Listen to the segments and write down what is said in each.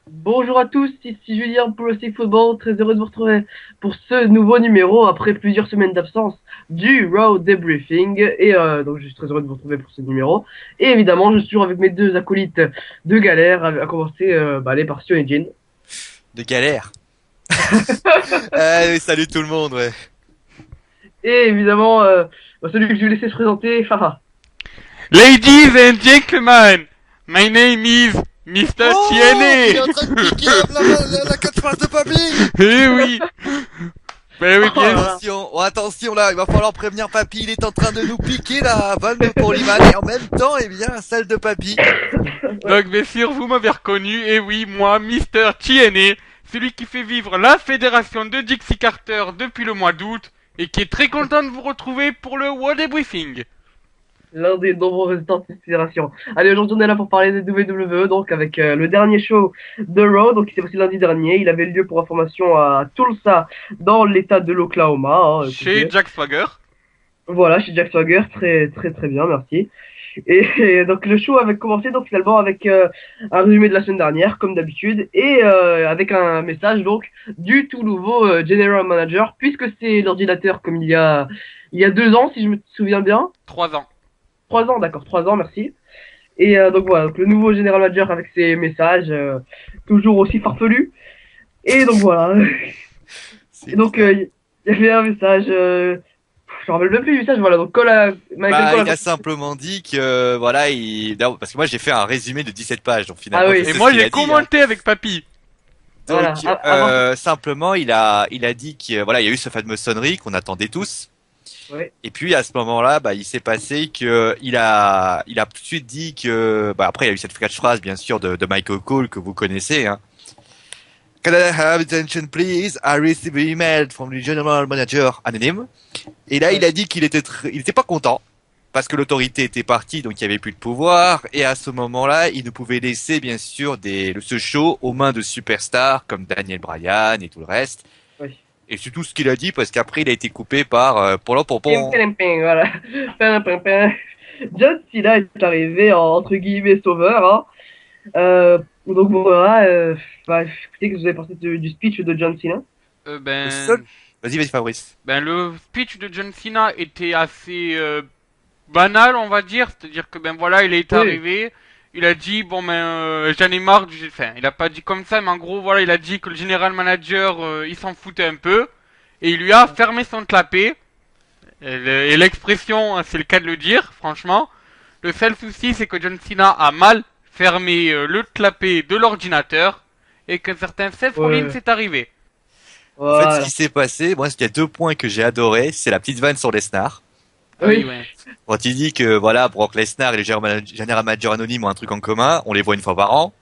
Bonjour à tous, ici Julien pour le Stick Football, très heureux de vous retrouver pour ce nouveau numéro après plusieurs semaines d'absence du Raw Debriefing donc je suis très heureux de vous retrouver pour ce numéro et évidemment je suis toujours avec mes deux acolytes de galère à commencer aller par Sio et Jin. De galère. Salut tout le monde, ouais. Et évidemment celui que je vais laisser se présenter, haha. Ladies and gentlemen, my name is Mr. Oh, il est en train de piquer TNA. la 4 pages de papy. Eh oui, ben oui, Oh là bien. là. Attention, oh, attention là, il va falloir prévenir papy, il est en train de nous piquer la vanne de Poliman et en même temps, eh bien, celle de papy. Donc bien sûr, vous m'avez reconnu, et oui, moi, Mr. TNA, celui qui fait vivre la fédération de Dixie Carter depuis le mois d'août, et qui est très content de vous retrouver pour le World Briefing. L'un des nombreux résultats de fédération. Allez, aujourd'hui on est là pour parler des WWE, donc avec le dernier show de Raw, donc qui s'est passé lundi dernier. Il avait lieu pour information à Tulsa, dans l'état de l'Oklahoma. Hein, Chez écoutez. Jack Swagger. Voilà, chez Jack Swagger, très très très bien, merci. Et donc le show avait commencé donc finalement avec un résumé de la semaine dernière, comme d'habitude, et avec un message donc du tout nouveau General Manager, puisque c'est l'ordinateur comme il y a 2 ans, si je me souviens bien. 3 ans. 3 ans, d'accord, 3 ans, merci. Et donc voilà, donc le nouveau General Manager avec ses messages toujours aussi farfelus. Et donc voilà. Et C'est donc clair. il y avait un message, je me rappelle même plus du message, voilà, donc Michael Bah, Cole il a simplement dit que, voilà, non, parce que moi j'ai fait un résumé de 17 pages, donc ah finalement je oui, Et sais ce moi, qu'il j'ai a dit, hein. commenté avec Papy. voilà, Donc, avant, simplement, il a dit que, voilà, il y a eu ce fameux sonnerie qu'on attendait tous. ouais, Et puis à ce moment-là, bah, il s'est passé que il a tout de suite dit que, bah, après il y a eu cette catchphrase bien sûr de Michael Cole que vous connaissez. Hein. Can I have attention please? I received an email from the general manager anonyme. Et là, il ouais, a dit qu'il était il était pas content parce que l'autorité était partie, donc il y avait plus de pouvoir. Et à ce moment-là, il ne pouvait laisser bien sûr ce show aux mains de superstars comme Daniel Bryan et tout le reste. ouais. Et c'est tout ce qu'il a dit parce qu'après il a été coupé par Polo Pim, Pompon. pim, pim, voilà. Pim, pim, pim. John Cena est arrivé en, entre guillemets sauveur. Hein. Donc voilà, écoutez, que vous avez pensé du speech de John Cena? Euh, Le seul. ben, Vas-y, Fabrice. le speech de John Cena était assez banal, on va dire. C'est-à-dire que ben voilà, il est Oui. arrivé, il a dit bon ben j'en ai marre du. Enfin, il a pas dit comme ça, mais en gros voilà, il a dit que le general manager il s'en foutait un peu et il lui a fermé son clapet. Et l'expression, c'est le cas de le dire, franchement. Le seul souci, c'est que John Cena a mal fermé le clapet de l'ordinateur et que certain Seth Rollins Ouais, est arrivé. En fait, ce qui voilà. s'est passé, moi, il y a deux points que j'ai adoré. C'est la petite vanne sur Lesnar. Ah oui, Oui. ouais. Quand il dit que, voilà, Brock Lesnar et le General Manager anonyme ont un truc en commun. On les voit une fois par an.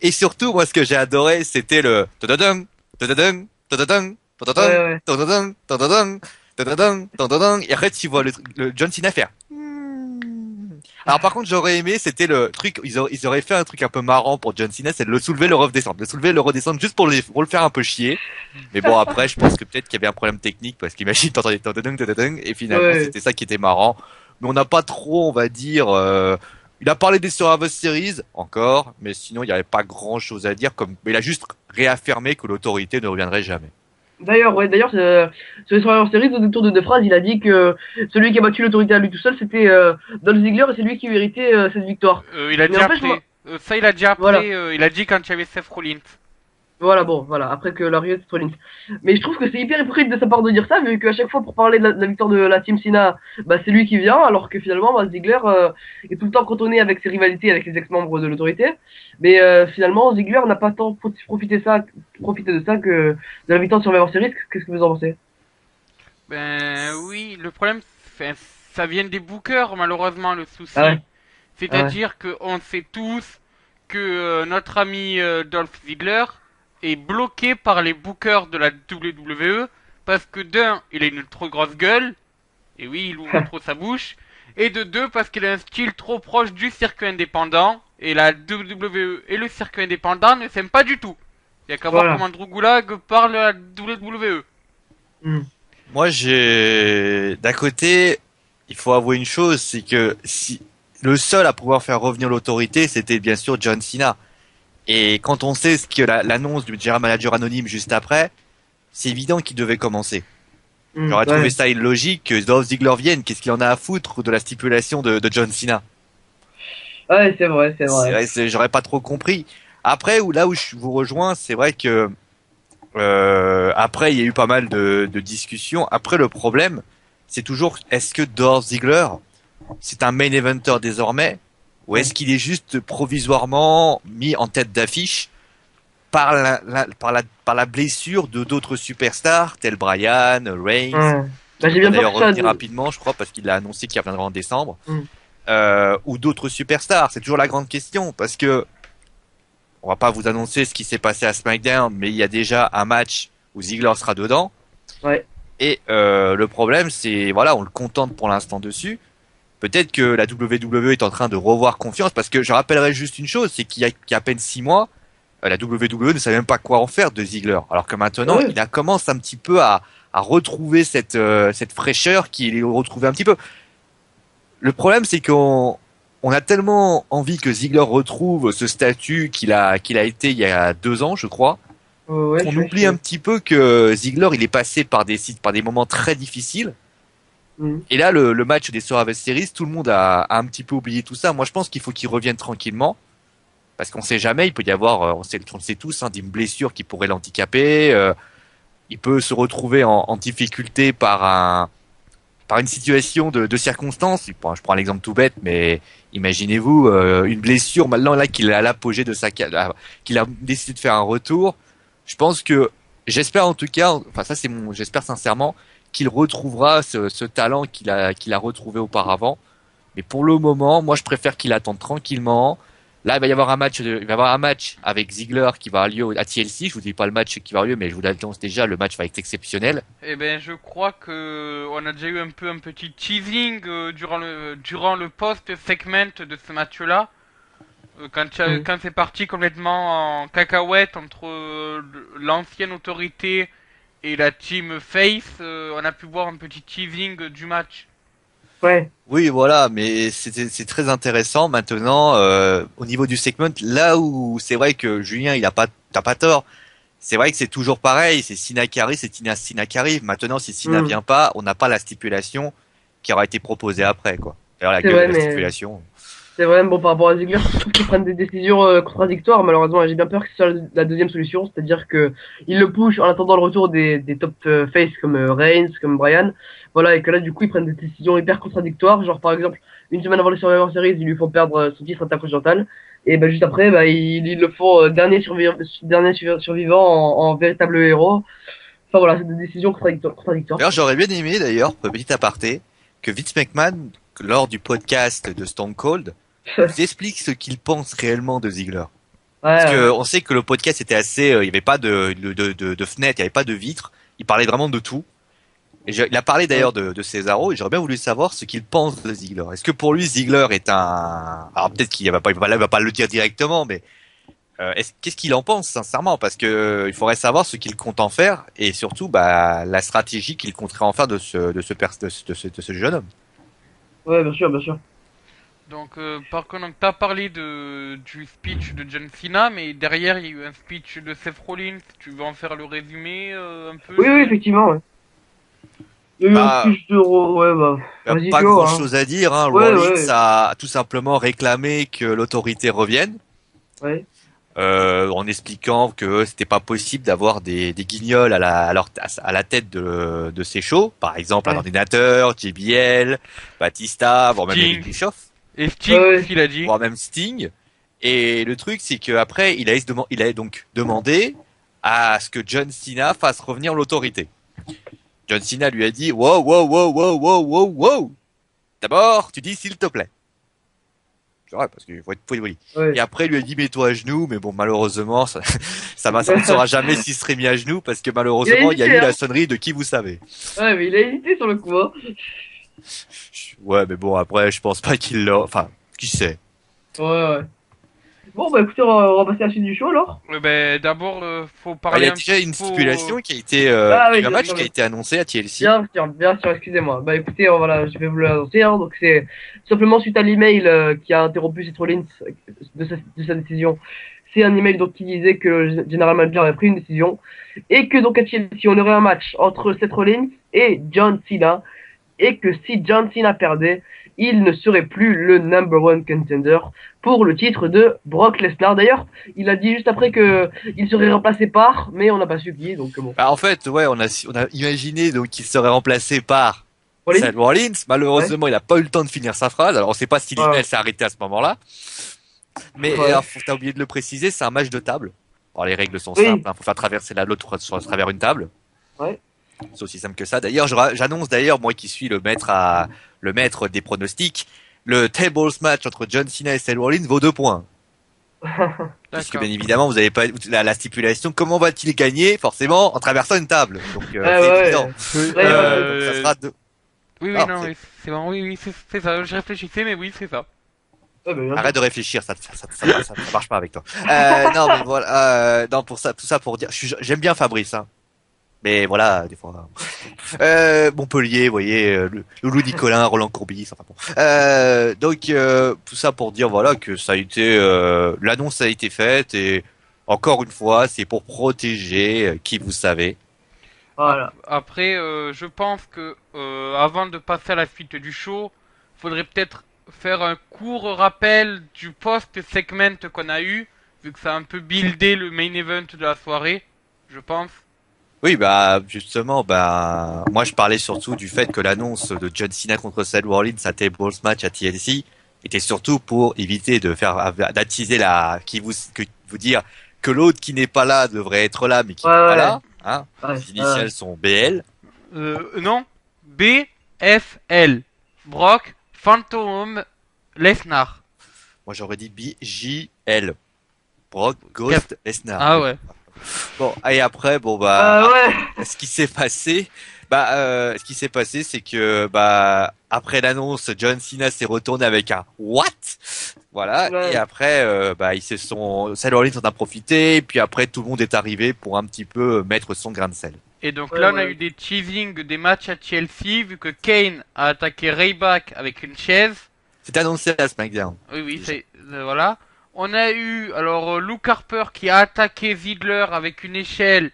Et surtout, moi, ce que j'ai adoré, c'était le tadadung, tadadung, tadadung, Ouais, tadadung, ouais. tadadung, tadadung, tadadung, tadadung. Et après, tu vois le John Cena faire. Alors par contre, j'aurais aimé, c'était le truc, ils auraient fait un truc un peu marrant pour John Cena, c'est de le soulever, le redescendre. Le soulever, le redescendre juste pour le faire un peu chier. Mais bon, après, je pense que peut-être qu'il y avait un problème technique, parce qu'imagine, t'entendais tadadung, tadadung, et finalement, Ouais. c'était ça qui était marrant. Mais on n'a pas trop, on va dire, il a parlé des Survivor Series, encore, mais sinon, il n'y avait pas grand chose à dire, comme, mais il a juste réaffirmé que l'autorité ne reviendrait jamais. D'ailleurs, ouais, d'ailleurs, sur les Survivor Series, au détour de deux phrases, il a dit que celui qui a battu l'autorité à lui tout seul, c'était Dolph Ziggler et c'est lui qui méritait cette victoire. Il a Mais dit en fait, moi, après. Ça, il a dit voilà. après. Il a dit quand il y avait Seth Rollins. Voilà, bon, voilà, après que l'arrivée de Rollins. Mais je trouve que c'est hyper hypocrite de sa part de dire ça, vu qu'à chaque fois pour parler de la victoire de la Team Sina, bah c'est lui qui vient, alors que finalement, bah, Ziggler est tout le temps cantonné avec ses rivalités avec les ex-membres de l'autorité. Mais finalement, Ziggler n'a pas tant profité de ça que de la victoire sur Survivor Series. Qu'est-ce que vous en pensez? Ben oui, le problème, ça vient des bookers, malheureusement, le Ah souci. ouais, ah ouais, C'est-à-dire qu'on sait tous que notre ami Dolph Ziggler est bloqué par les bookers de la WWE parce que d'un, il a une trop grosse gueule, et oui, il ouvre trop sa bouche, et de deux, parce qu'il a un style trop proche du circuit indépendant, et la WWE et le circuit indépendant ne s'aiment pas du tout. Il y a qu'à voir voilà. comment Drew Gulak parle à la WWE. Hmm. Moi, d'un côté, il faut avouer une chose, c'est que si le seul à pouvoir faire revenir l'autorité, c'était bien sûr John Cena. Et quand on sait ce que l'annonce du general manager anonyme juste après, c'est évident qu'il devait commencer. J'aurais trouvé ça illogique que Dolph Ziggler vienne. Qu'est-ce qu'il en a à foutre de la stipulation de John Cena? Ouais, c'est vrai, c'est vrai. J'aurais pas trop compris. Après, là où je vous rejoins, c'est vrai que après il y a eu pas mal de discussions. Après, le problème, c'est toujours est-ce que Dolph Ziggler c'est un main eventer désormais ou est-ce qu'il est juste provisoirement mis en tête d'affiche par la blessure de d'autres superstars tels Bryan, Reigns, Bah, qui j'ai devrait bien peur d'ailleurs que ça. revenir rapidement, je crois, parce qu'il a annoncé qu'il reviendra en décembre, Mm. ou d'autres superstars. C'est toujours la grande question parce que on va pas vous annoncer ce qui s'est passé à SmackDown, mais il y a déjà un match où Ziggler sera dedans. Ouais. Et le problème, c'est voilà, on le contente pour l'instant dessus. Peut-être que la WWE est en train de revoir confiance parce que je rappellerai juste une chose, c'est qu'il y a à peine 6 mois, la WWE ne savait même pas quoi en faire de Ziggler. Alors que maintenant, Ouais. il a commencé un petit peu à retrouver cette fraîcheur qu'il retrouvait un petit peu. Le problème, c'est qu'on a tellement envie que Ziggler retrouve ce statut qu'il a été il y a 2 ans, je crois, Ouais, qu'on oublie un petit peu que Ziggler, il est passé par des moments très difficiles. Mm. Et là, le match des Survivor Series, tout le monde a un petit peu oublié tout ça. Moi, je pense qu'il faut qu'il revienne tranquillement. Parce qu'on sait jamais, il peut y avoir, on le sait tous, hein, une blessure qui pourrait l'handicaper. Il peut se retrouver en difficulté par une situation de circonstance. Je prends l'exemple tout bête, mais imaginez-vous une blessure maintenant là qu'il est à l'apogée de qu'il a décidé de faire un retour. Je pense que j'espère en tout cas, enfin ça c'est j'espère sincèrement qu'il retrouvera ce talent qu'il a retrouvé auparavant. Mais pour le moment, moi je préfère qu'il attende tranquillement. Là, il va y avoir il va y avoir un match avec Ziggler qui va avoir lieu à TLC. Je vous dis pas le match qui va avoir lieu, mais je vous l'annonce déjà, le match va être exceptionnel. Eh ben, je crois que on a déjà eu un petit teasing durant le post-segment de ce match-là. Mm. Quand c'est parti complètement en cacahuète entre l'ancienne autorité et la team Face, on a pu voir un petit teasing du match. Ouais. Oui, voilà, mais c'est très intéressant maintenant au niveau du segment. Là où c'est vrai que Julien, t'as pas tort. C'est vrai que c'est toujours pareil. C'est Sina qui arrive, c'est Sina qui arrive. Maintenant, si Sina Mm. vient pas, on n'a pas la stipulation qui aura été proposée après, quoi. D'ailleurs, la C'est gueule de vrai, la mais stipulation. c'est vrai, bon, par rapport à Ziggler, je trouve qu'ils prennent des décisions contradictoires, malheureusement, et j'ai bien peur que ce soit la deuxième solution, c'est-à-dire que ils le pushent en attendant le retour des top face comme Reigns, comme Bryan, voilà, et que là, du coup, ils prennent des décisions hyper contradictoires, genre, par exemple, une semaine avant les Survivor Series, ils lui font perdre son titre intercontinental, et ben juste après, bah, ils le font survivant en véritable héros. Enfin, voilà, c'est des décisions contradictoires. D'ailleurs, j'aurais bien aimé, d'ailleurs, petit aparté, que Vince McMahon, lors du podcast de Stone Cold, nous explique ce qu'il pense réellement de Ziggler. Ouais, Parce que ouais. on sait que le podcast était assez, il y avait pas de fenêtre, il y avait pas de vitre. Il parlait vraiment de tout. Il a parlé Ouais. d'ailleurs de Cesaro et j'aurais bien voulu savoir ce qu'il pense de Ziggler. Est-ce que pour lui Ziggler est alors peut-être qu'il va pas le dire directement, mais qu'est-ce qu'il en pense sincèrement? Parce que il faudrait savoir ce qu'il compte en faire et surtout bah la stratégie qu'il compterait en faire de ce jeune homme. Ouais, bien sûr, bien sûr. Donc, par contre, donc, t'as parlé du speech de John Cena, mais derrière, il y a eu un speech de Seth Rollins. Tu veux en faire le résumé un peu, Oui, oui, Julien? effectivement, ouais. Il y a eu un Bah speech de ouais, bah, y a vas-y, pas Joe, grand hein. chose à dire. Hein. Ouais, Rollins ouais, a tout simplement réclamé que l'autorité revienne. ouais, En expliquant que c'était pas possible d'avoir des guignols à la tête de ces shows, par exemple un ouais, ordinateur, JBL, Batista, voire même Eric Sting. Bischoff, Et ouais, Sting ouais. aussi, il a dit. voire même Sting. Et le truc, c'est qu'après, il a donc demandé à ce que John Cena fasse revenir l'autorité. John Cena lui a dit, wow, wow, wow, wow, wow, wow, wow. D'abord, tu dis s'il te plaît. C'est vrai, parce qu'il faut être poli. Et Ouais. après, il lui a dit, mets-toi à genoux, mais bon, malheureusement, on ne saura jamais s'il serait mis à genoux, parce que Il a malheureusement, il y a hésité, eu la hein. sonnerie de qui vous savez. Ouais, mais il a hésité sur le coup, hein. Ouais, mais bon, après, je pense pas qu'il l'a, enfin, qui sait. Ouais, ouais. Bon, bah écoutez, on va passer à la suite du show alors. Ben, d'abord, faut Il y parler a un déjà une faut... stipulation qui a été, Ah, il y a oui, eu un match non, qui a mais été annoncé à TLC. bien sûr, excusez-moi. Bah écoutez, voilà, je vais vous l'annoncer, hein. Donc c'est simplement suite à l'email qui a interrompu cette Rollins de sa décision. c'est un email donc qui disait que le General Manager avait pris une décision et que donc à Chelsea on aurait un match entre Seth Rollins et John Cena et que si John Cena perdait, il ne serait plus le number one contender pour le titre de Brock Lesnar. D'ailleurs, il a dit juste après que il serait remplacé par, mais on n'a pas su qui, donc bon. Bah, en fait, ouais, on a imaginé donc qu'il serait remplacé par Rollins. Seth Rollins. Malheureusement, il a pas eu le temps de finir sa phrase. Alors, on sait pas si l'email s'est arrêté à ce moment-là. Mais Ouais. t'as oublié de le préciser, c'est un match de table. Alors, les règles sont Oui. simples. Faut faire traverser l'autre à travers une table. Ouais. C'est aussi simple que ça. D'ailleurs, j'annonce moi qui suis le maître des pronostics, le tables match entre John Cena et Seth Rollins vaut 2 points. Puisque D'accord. bien évidemment, vous avez pas la stipulation. Comment va-t-il gagner? Forcément, en traversant une table. Donc, c'est ouais. évident. Donc, ça sera 2. Oui, Ah, non, c'est- oui, c'est bon, oui, c'est ça. Je réfléchissais, mais oui, c'est ça. Ouais, bah, bien sûr. Arrête de réfléchir, ça marche pas avec toi. Non, mais voilà, non, tout ça pour dire, j'aime bien Fabrice, hein. Mais voilà, des fois. Montpellier, vous voyez, Loulou Nicolin, Roland Courbis, enfin bon. Donc, tout ça pour dire, voilà, que ça a été, l'annonce a été faite et encore une fois, c'est pour protéger qui vous savez. Voilà. Après, je pense que avant de passer à la suite du show, faudrait peut-être faire un court rappel du post-segment qu'on a eu, vu que ça a un peu buildé le main event de la soirée, je pense. Oui, bah justement, bah moi je parlais surtout du fait que l'annonce de John Cena contre Seth Rollins à Tables Match à TLC était surtout pour éviter d'attiser que vous dire que l'autre qui n'est pas là devrait être là mais qui n'est Ouais, pas ouais. là, hein. Ouais, Les initiales sont BL. Non, BFL, Brock, Phantom, Lesnar. Moi j'aurais dit BJL. Brock Ghost Lesnar. Ah ouais. Bon, et après bon bah ouais. ce qui s'est passé, c'est que après l'annonce, John Cena s'est retourné avec un what, voilà, Ouais. et après Seth Rollins en a profité, et puis après tout le monde est arrivé pour un petit peu mettre son grain de sel. Et donc Ouais, là, on a ouais. eu des teasings des matchs à Chelsea, vu que Kane a attaqué Ryback avec une chaise. C'est annoncé à SmackDown. Oui, oui, Déjà. c'est voilà. On a eu alors Luke Harper qui a attaqué Ziggler avec une échelle,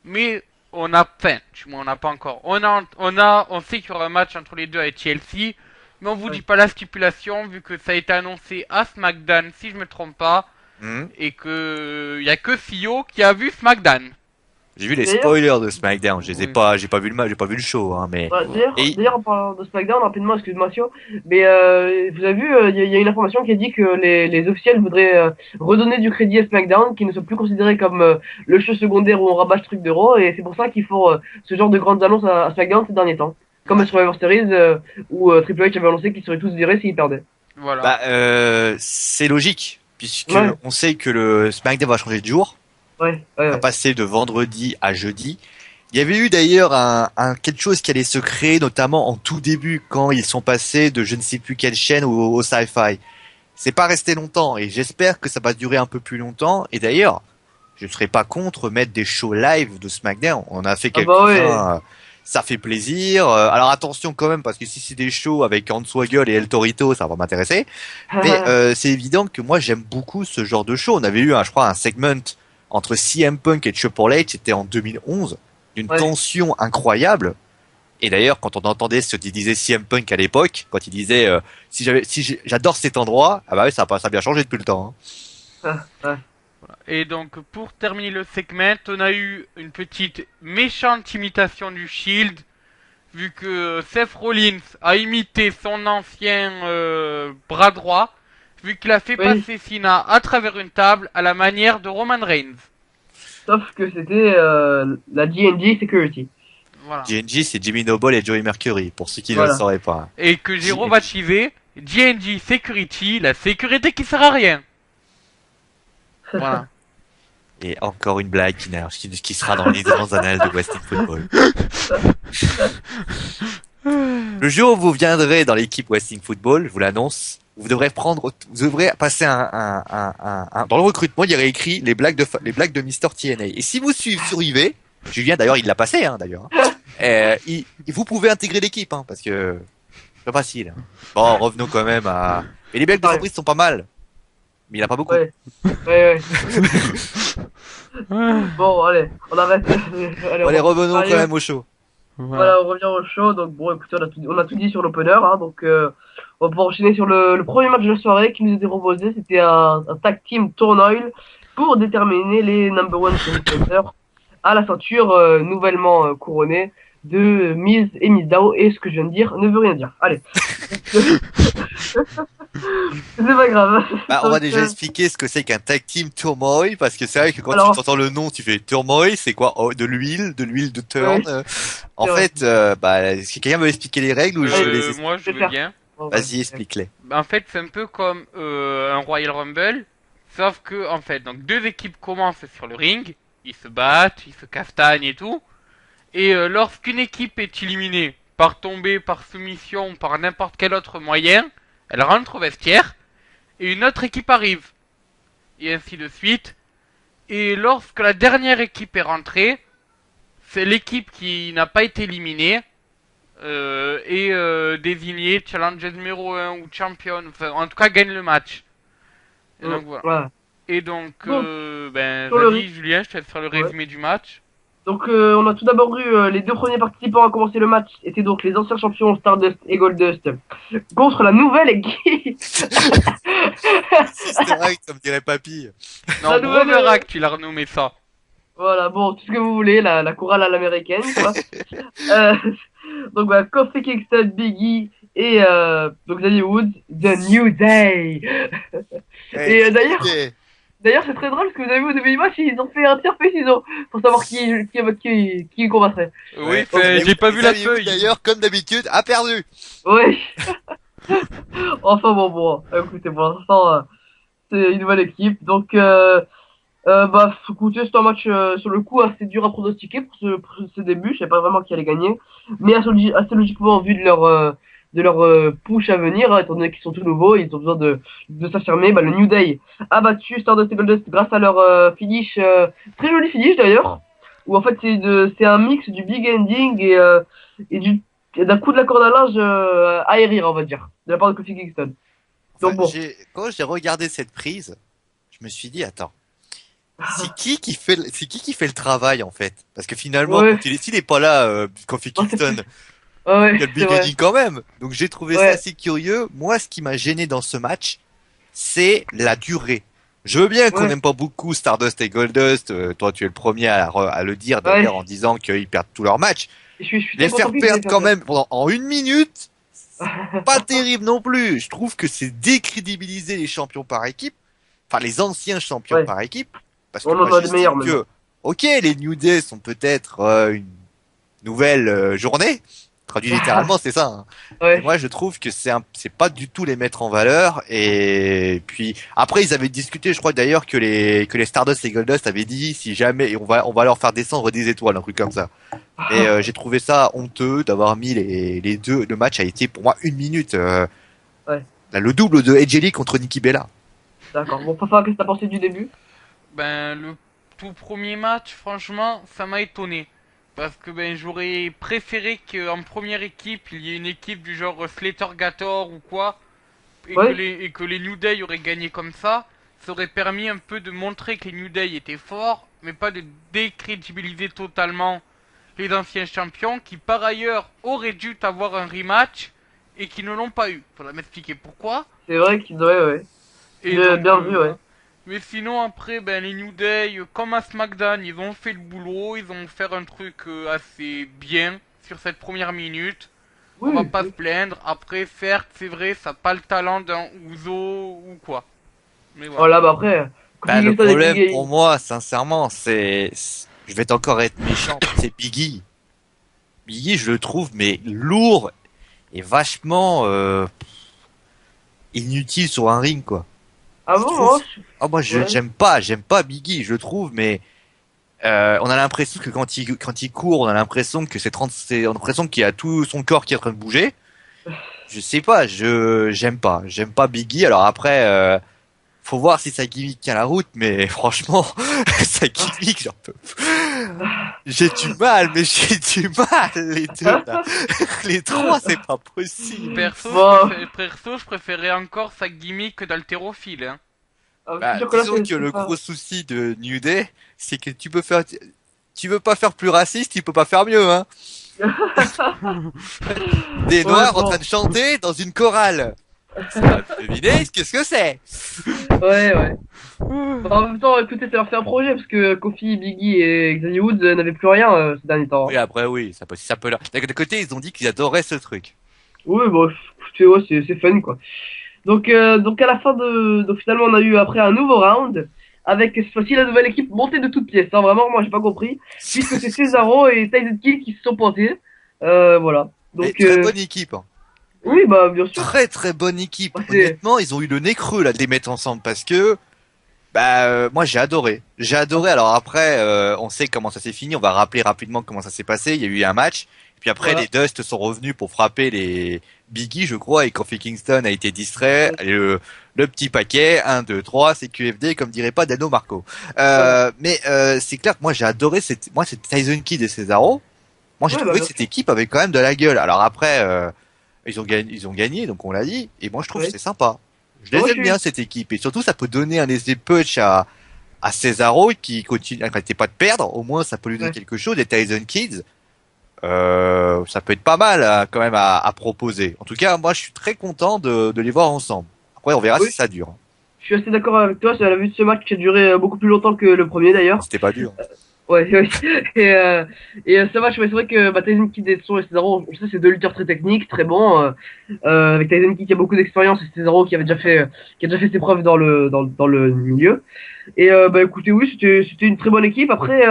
mais on a on n'a pas encore. On sait qu'il y aura un match entre les deux avec Chelsea, mais on vous dit pas la stipulation vu que ça a été annoncé à SmackDown si je me trompe pas, Hmm. et que y a que Sio qui a vu SmackDown. J'ai vu les D'ailleurs- spoilers de SmackDown, je les ai Oui. pas, j'ai pas vu le match, j'ai pas vu le show, hein, mais Ouais, Et- d'ailleurs, en parlant de SmackDown, rapidement, excuse-moi, Sio, mais vous avez vu, il y a une information qui a dit que les officiels voudraient redonner du crédit à SmackDown, qui ne soit plus considéré comme le show secondaire où on rabâche truc d'euros, et c'est pour ça qu'ils font ce genre de grandes annonces à SmackDown ces derniers temps. Comme à Survivor Series, où Triple H avait annoncé qu'ils seraient tous virés s'ils perdaient. Voilà. c'est logique, puisque Ouais. on sait que le SmackDown va changer de jour. Ouais, Va passer de vendredi à jeudi. Il y avait eu d'ailleurs quelque chose qui allait se créer, notamment en tout début, quand ils sont passés de je ne sais plus quelle chaîne au Sci-Fi. C'est pas resté longtemps, et j'espère que ça va durer un peu plus longtemps. Et d'ailleurs, je ne serais pas contre mettre des shows live de SmackDown. On a fait Ah quelques-uns, bah ouais. ça fait plaisir. Alors attention quand même, parce que si c'est des shows avec Hornswoggle et El Torito, ça va m'intéresser. Mais c'est évident que moi j'aime beaucoup ce genre de show. On avait eu, je crois, un segment entre CM Punk et Triple H, c'était en 2011, d'une Ouais. tension incroyable. Et d'ailleurs, quand on entendait ce qu'il disait CM Punk à l'époque, quand il disait j'adore cet endroit, ah bah oui, ça a bien changé depuis le temps. Hein. Et donc, pour terminer le segment, on a eu une petite méchante imitation du Shield, vu que Seth Rollins a imité son ancien bras droit, vu qu'il a fait Oui. passer Cena à travers une table à la manière de Roman Reigns. Sauf que c'était la G&G Security. Voilà. JNG, c'est Jimmy Noble et Joey Mercury, pour ceux qui ne Voilà. le sauraient pas. Et que j'ai rebaptisé GNG Security, la sécurité qui sert à rien. Voilà. Et encore une blague qui sera dans les grands annales de Wrestling Football. Le jour où vous viendrez dans l'équipe Wrestling Football, je vous l'annonce, vous devrez passer dans le recrutement, il y aurait écrit les blagues de Mr. TNA. Et si vous survivez, Julien d'ailleurs, il l'a passé, hein, d'ailleurs. Vous pouvez intégrer l'équipe, hein, parce que c'est pas facile. Bon, revenons quand même à. Et les blagues de Fabrice sont pas mal. Mais il a pas beaucoup. Ouais. Ouais. Bon, allez, on arrête. Allez, Bon, allez, revenons Allez, quand même au show. Voilà. voilà, on revient au show. Donc, bon, écoutez, on a tout dit sur l'opener. Hein, donc, on va pouvoir enchaîner sur le premier match de la soirée qui nous était proposé. C'était un tag team tournoi pour déterminer les number one contenders à la ceinture nouvellement couronnée de Miz et Mizdow. Et ce que je viens de dire ne veut rien dire. Allez. C'est pas grave. Bah, on va Donc, déjà expliquer ce que c'est qu'un tag team turmoil, parce que c'est vrai que quand alors, tu entends le nom, tu fais turmoil, c'est quoi? Oh, de l'huile de turn. ouais, En c'est vrai. fait, bah, si quelqu'un veut expliquer les règles ou je les explique? Moi, je je vais veux faire. bien. Bon, ouais. Vas-y, explique-les. En fait, c'est un peu comme un Royal Rumble, sauf que, en fait, donc deux équipes commencent sur le ring, ils se battent, ils se castagnent et tout, et lorsqu'une équipe est éliminée par tombée, par soumission, par n'importe quel autre moyen, elle rentre au vestiaire, et une autre équipe arrive, et ainsi de suite. Et lorsque la dernière équipe est rentrée, c'est l'équipe qui n'a pas été éliminée est désignée challenger numéro 1 ou champion, enfin en tout cas gagne le match. Et donc voilà. Voilà. Et donc, Donc, ben sur le vas-y ring. Julien, je te laisse faire le Ouais. résumé du match. Donc, on a tout d'abord eu les deux premiers participants à commencer le match, étaient donc les anciens champions Stardust et Goldust contre la nouvelle équipe. C'est vrai, comme dirait Papy. Non, La nouvelle, Broverac, tu l'as renommé ça. Voilà, bon, tout ce que vous voulez, la chorale à l'américaine, quoi. Euh, donc, bah, Kofi Kingston, Biggie et donc Xavier Woods, The New Day. Ouais, Et ok. d'ailleurs, c'est très drôle parce que vous avez vu au début du match, ils ont fait un tir fait ciseaux pour savoir qui combattrait. Oui, Ouais. enfin, j'ai pas vu la Xavier Woods, feuille. d'ailleurs, comme d'habitude, a perdu. Ouais. Enfin bon, écoutez, pour l'instant, c'est une nouvelle équipe. Donc, bah, écoutez, c'est un match sur le coup assez dur à pronostiquer pour ce début. Je sais pas vraiment qui allait gagner, mais assez logiquement en vue de leur push à venir, hein, étant donné qu'ils sont tout nouveaux, ils ont besoin de s'affirmer. Bah, le New Day a battu Stardust et Goldust grâce à leur finish, très joli finish d'ailleurs, où en fait c'est un mix du big ending et d'un coup de la corde à linge aérien, on va dire, de la part de Kofi Kingston. Enfin, Donc bon. quand j'ai regardé cette prise, je me suis dit, attends, c'est qui fait le travail, en fait? Parce que finalement, Ouais, s'il est pas là, Kofi non, c'est Kingston, plus. Ouais, il y a le c'est Big vrai. Ending quand même. Donc j'ai trouvé ça Ouais. assez curieux. Moi, ce qui m'a gêné dans ce match, c'est la durée. Je veux bien qu'on Ouais. n'aime pas beaucoup Stardust et Goldust. Toi, tu es le premier à le dire Ouais. d'ailleurs en disant qu'ils perdent tous leurs matchs. Je suis Les très faire content qu'ils aient perdre fait quand ça. même en une minute, pas terrible non plus. Je trouve que c'est décrédibiliser les champions par équipe, enfin les anciens champions Ouais. par équipe, parce que On en moi a des meilleurs j'estime maintenant. que, ok, les New Day sont peut-être une nouvelle journée, traduit littéralement c'est ça. Hein. Mais Ouais. moi je trouve que c'est pas du tout les mettre en valeur. Et puis après ils avaient discuté, je crois d'ailleurs que les Stardust et Goldust avaient dit si jamais on va leur faire descendre des étoiles, un truc comme ça. Et j'ai trouvé ça honteux d'avoir mis les deux. Le match a été pour moi une minute. Ouais. Là, le double de Edge Lee contre Nikki Bella. D'accord. Bon, Fafa, qu'est-ce que t'as pensé du début? Ben, le tout premier match, franchement, ça m'a étonné. Parce que ben, j'aurais préféré qu'en première équipe, il y ait une équipe du genre Slater Gator ou quoi, Ouais. et que les New Day auraient gagné comme ça. Ça aurait permis un peu de montrer que les New Day étaient forts, mais pas de décrédibiliser totalement les anciens champions qui par ailleurs auraient dû avoir un rematch et qui ne l'ont pas eu. Faudra m'expliquer pourquoi. C'est vrai qu'ils devraient, ouais. Et Bien, donc, bien vu, ouais. voilà. Mais sinon après, ben les New Day, comme à SmackDown, ils ont fait le boulot, ils ont fait un truc assez bien sur cette première minute. On va Oui, pas se oui. plaindre. Après, certes, c'est vrai, ça n'a pas le talent d'un Uzo ou quoi. Mais voilà. Voilà, bah après, Bah, Kofi le Kingston et problème Big pour moi, sincèrement, je vais encore être méchant, c'est Biggie. Biggie, je le trouve mais lourd et vachement inutile sur un ring quoi. Ah Je bon, trouve. moi, Ah moi ouais. j'aime pas Biggie, je le trouve mais on a l'impression que quand il court, on a l'impression que on a l'impression qu'il a tout son corps qui est en train de bouger. Je sais pas, j'aime pas Biggie. Alors après faut voir si sa gimmick tient la route, mais franchement, sa gimmick, j'en peux. J'ai du mal, mais j'ai du mal, les deux, là. Les trois, c'est pas possible. Perso, Bon. perso, je préférais encore sa gimmick d'haltérophile. Hein. C'est sûr que là, Disons que le gros souci de New Day, c'est que tu veux pas faire plus raciste, tu peux pas faire mieux, hein. Des noirs en bon. train de chanter dans une chorale. Ça va deviner qu'est-ce que c'est. Ouais. Bah, en même temps, écoutez, ça leur fait un projet parce que Kofi, Biggie et Xavier Woods n'avaient plus rien ces derniers temps. Oui, après, oui, ça peut leur... D'un côté, ils ont dit qu'ils adoraient ce truc. Oui, bon, écoutez, ouais, c'est fun quoi. Donc à la fin donc finalement on a eu après un nouveau round avec cette fois-ci la nouvelle équipe montée de toutes pièces. Hein, vraiment, moi j'ai pas compris puisque c'est Cesaro et Tyson Kidd qui se sont pointés. Voilà. Mais Donc très bonne équipe, hein. oui, bah bien sûr. Très très bonne équipe. Ouais, Honnêtement, ils ont eu le nez creux là de les mettre ensemble parce que moi j'ai adoré. J'ai adoré. Alors après, on sait comment ça s'est fini. On va rappeler rapidement comment ça s'est passé. Il y a eu un match. Et puis après, Voilà. les Dust sont revenus pour frapper les Biggie, je crois, et Kofi Kingston a été distrait. Ouais. Et le petit paquet, 1, 2, 3, c'est QFD, comme dirait pas Dano Marco. Voilà. Mais c'est clair que moi j'ai adoré moi c'était Tyson Kidd et Cesaro. Moi j'ai Ouais, bah, trouvé bien que cette équipe avait quand même de la gueule. Alors après, ils ont gagné, donc on l'a dit. Et moi je trouve Ouais. que c'est sympa. Je les Moi, aime bien cette équipe. Et surtout ça peut donner un essai punch à Cesaro qui continue, n'arrêtait pas de perdre. Au moins ça peut lui donner Ouais. quelque chose. Et Tyson Kidd, ça peut être pas mal hein, quand même à proposer. En tout cas, moi je suis très content de les voir ensemble. Après on verra Oui. si ça dure. Je suis assez d'accord avec toi. C'est la vue de ce match qui a duré beaucoup plus longtemps que le premier d'ailleurs. C'était pas dur. Ouais, ouais. Et ce match, ouais, c'est vrai que Tyson Kidd et Cesaro, je sais, c'est deux lutteurs très techniques, très bons. Avec Tyson Kidd qui a beaucoup d'expérience et Cesaro qui a déjà fait ses preuves dans le milieu. Et bah écoutez, oui, c'était une très bonne équipe. Après,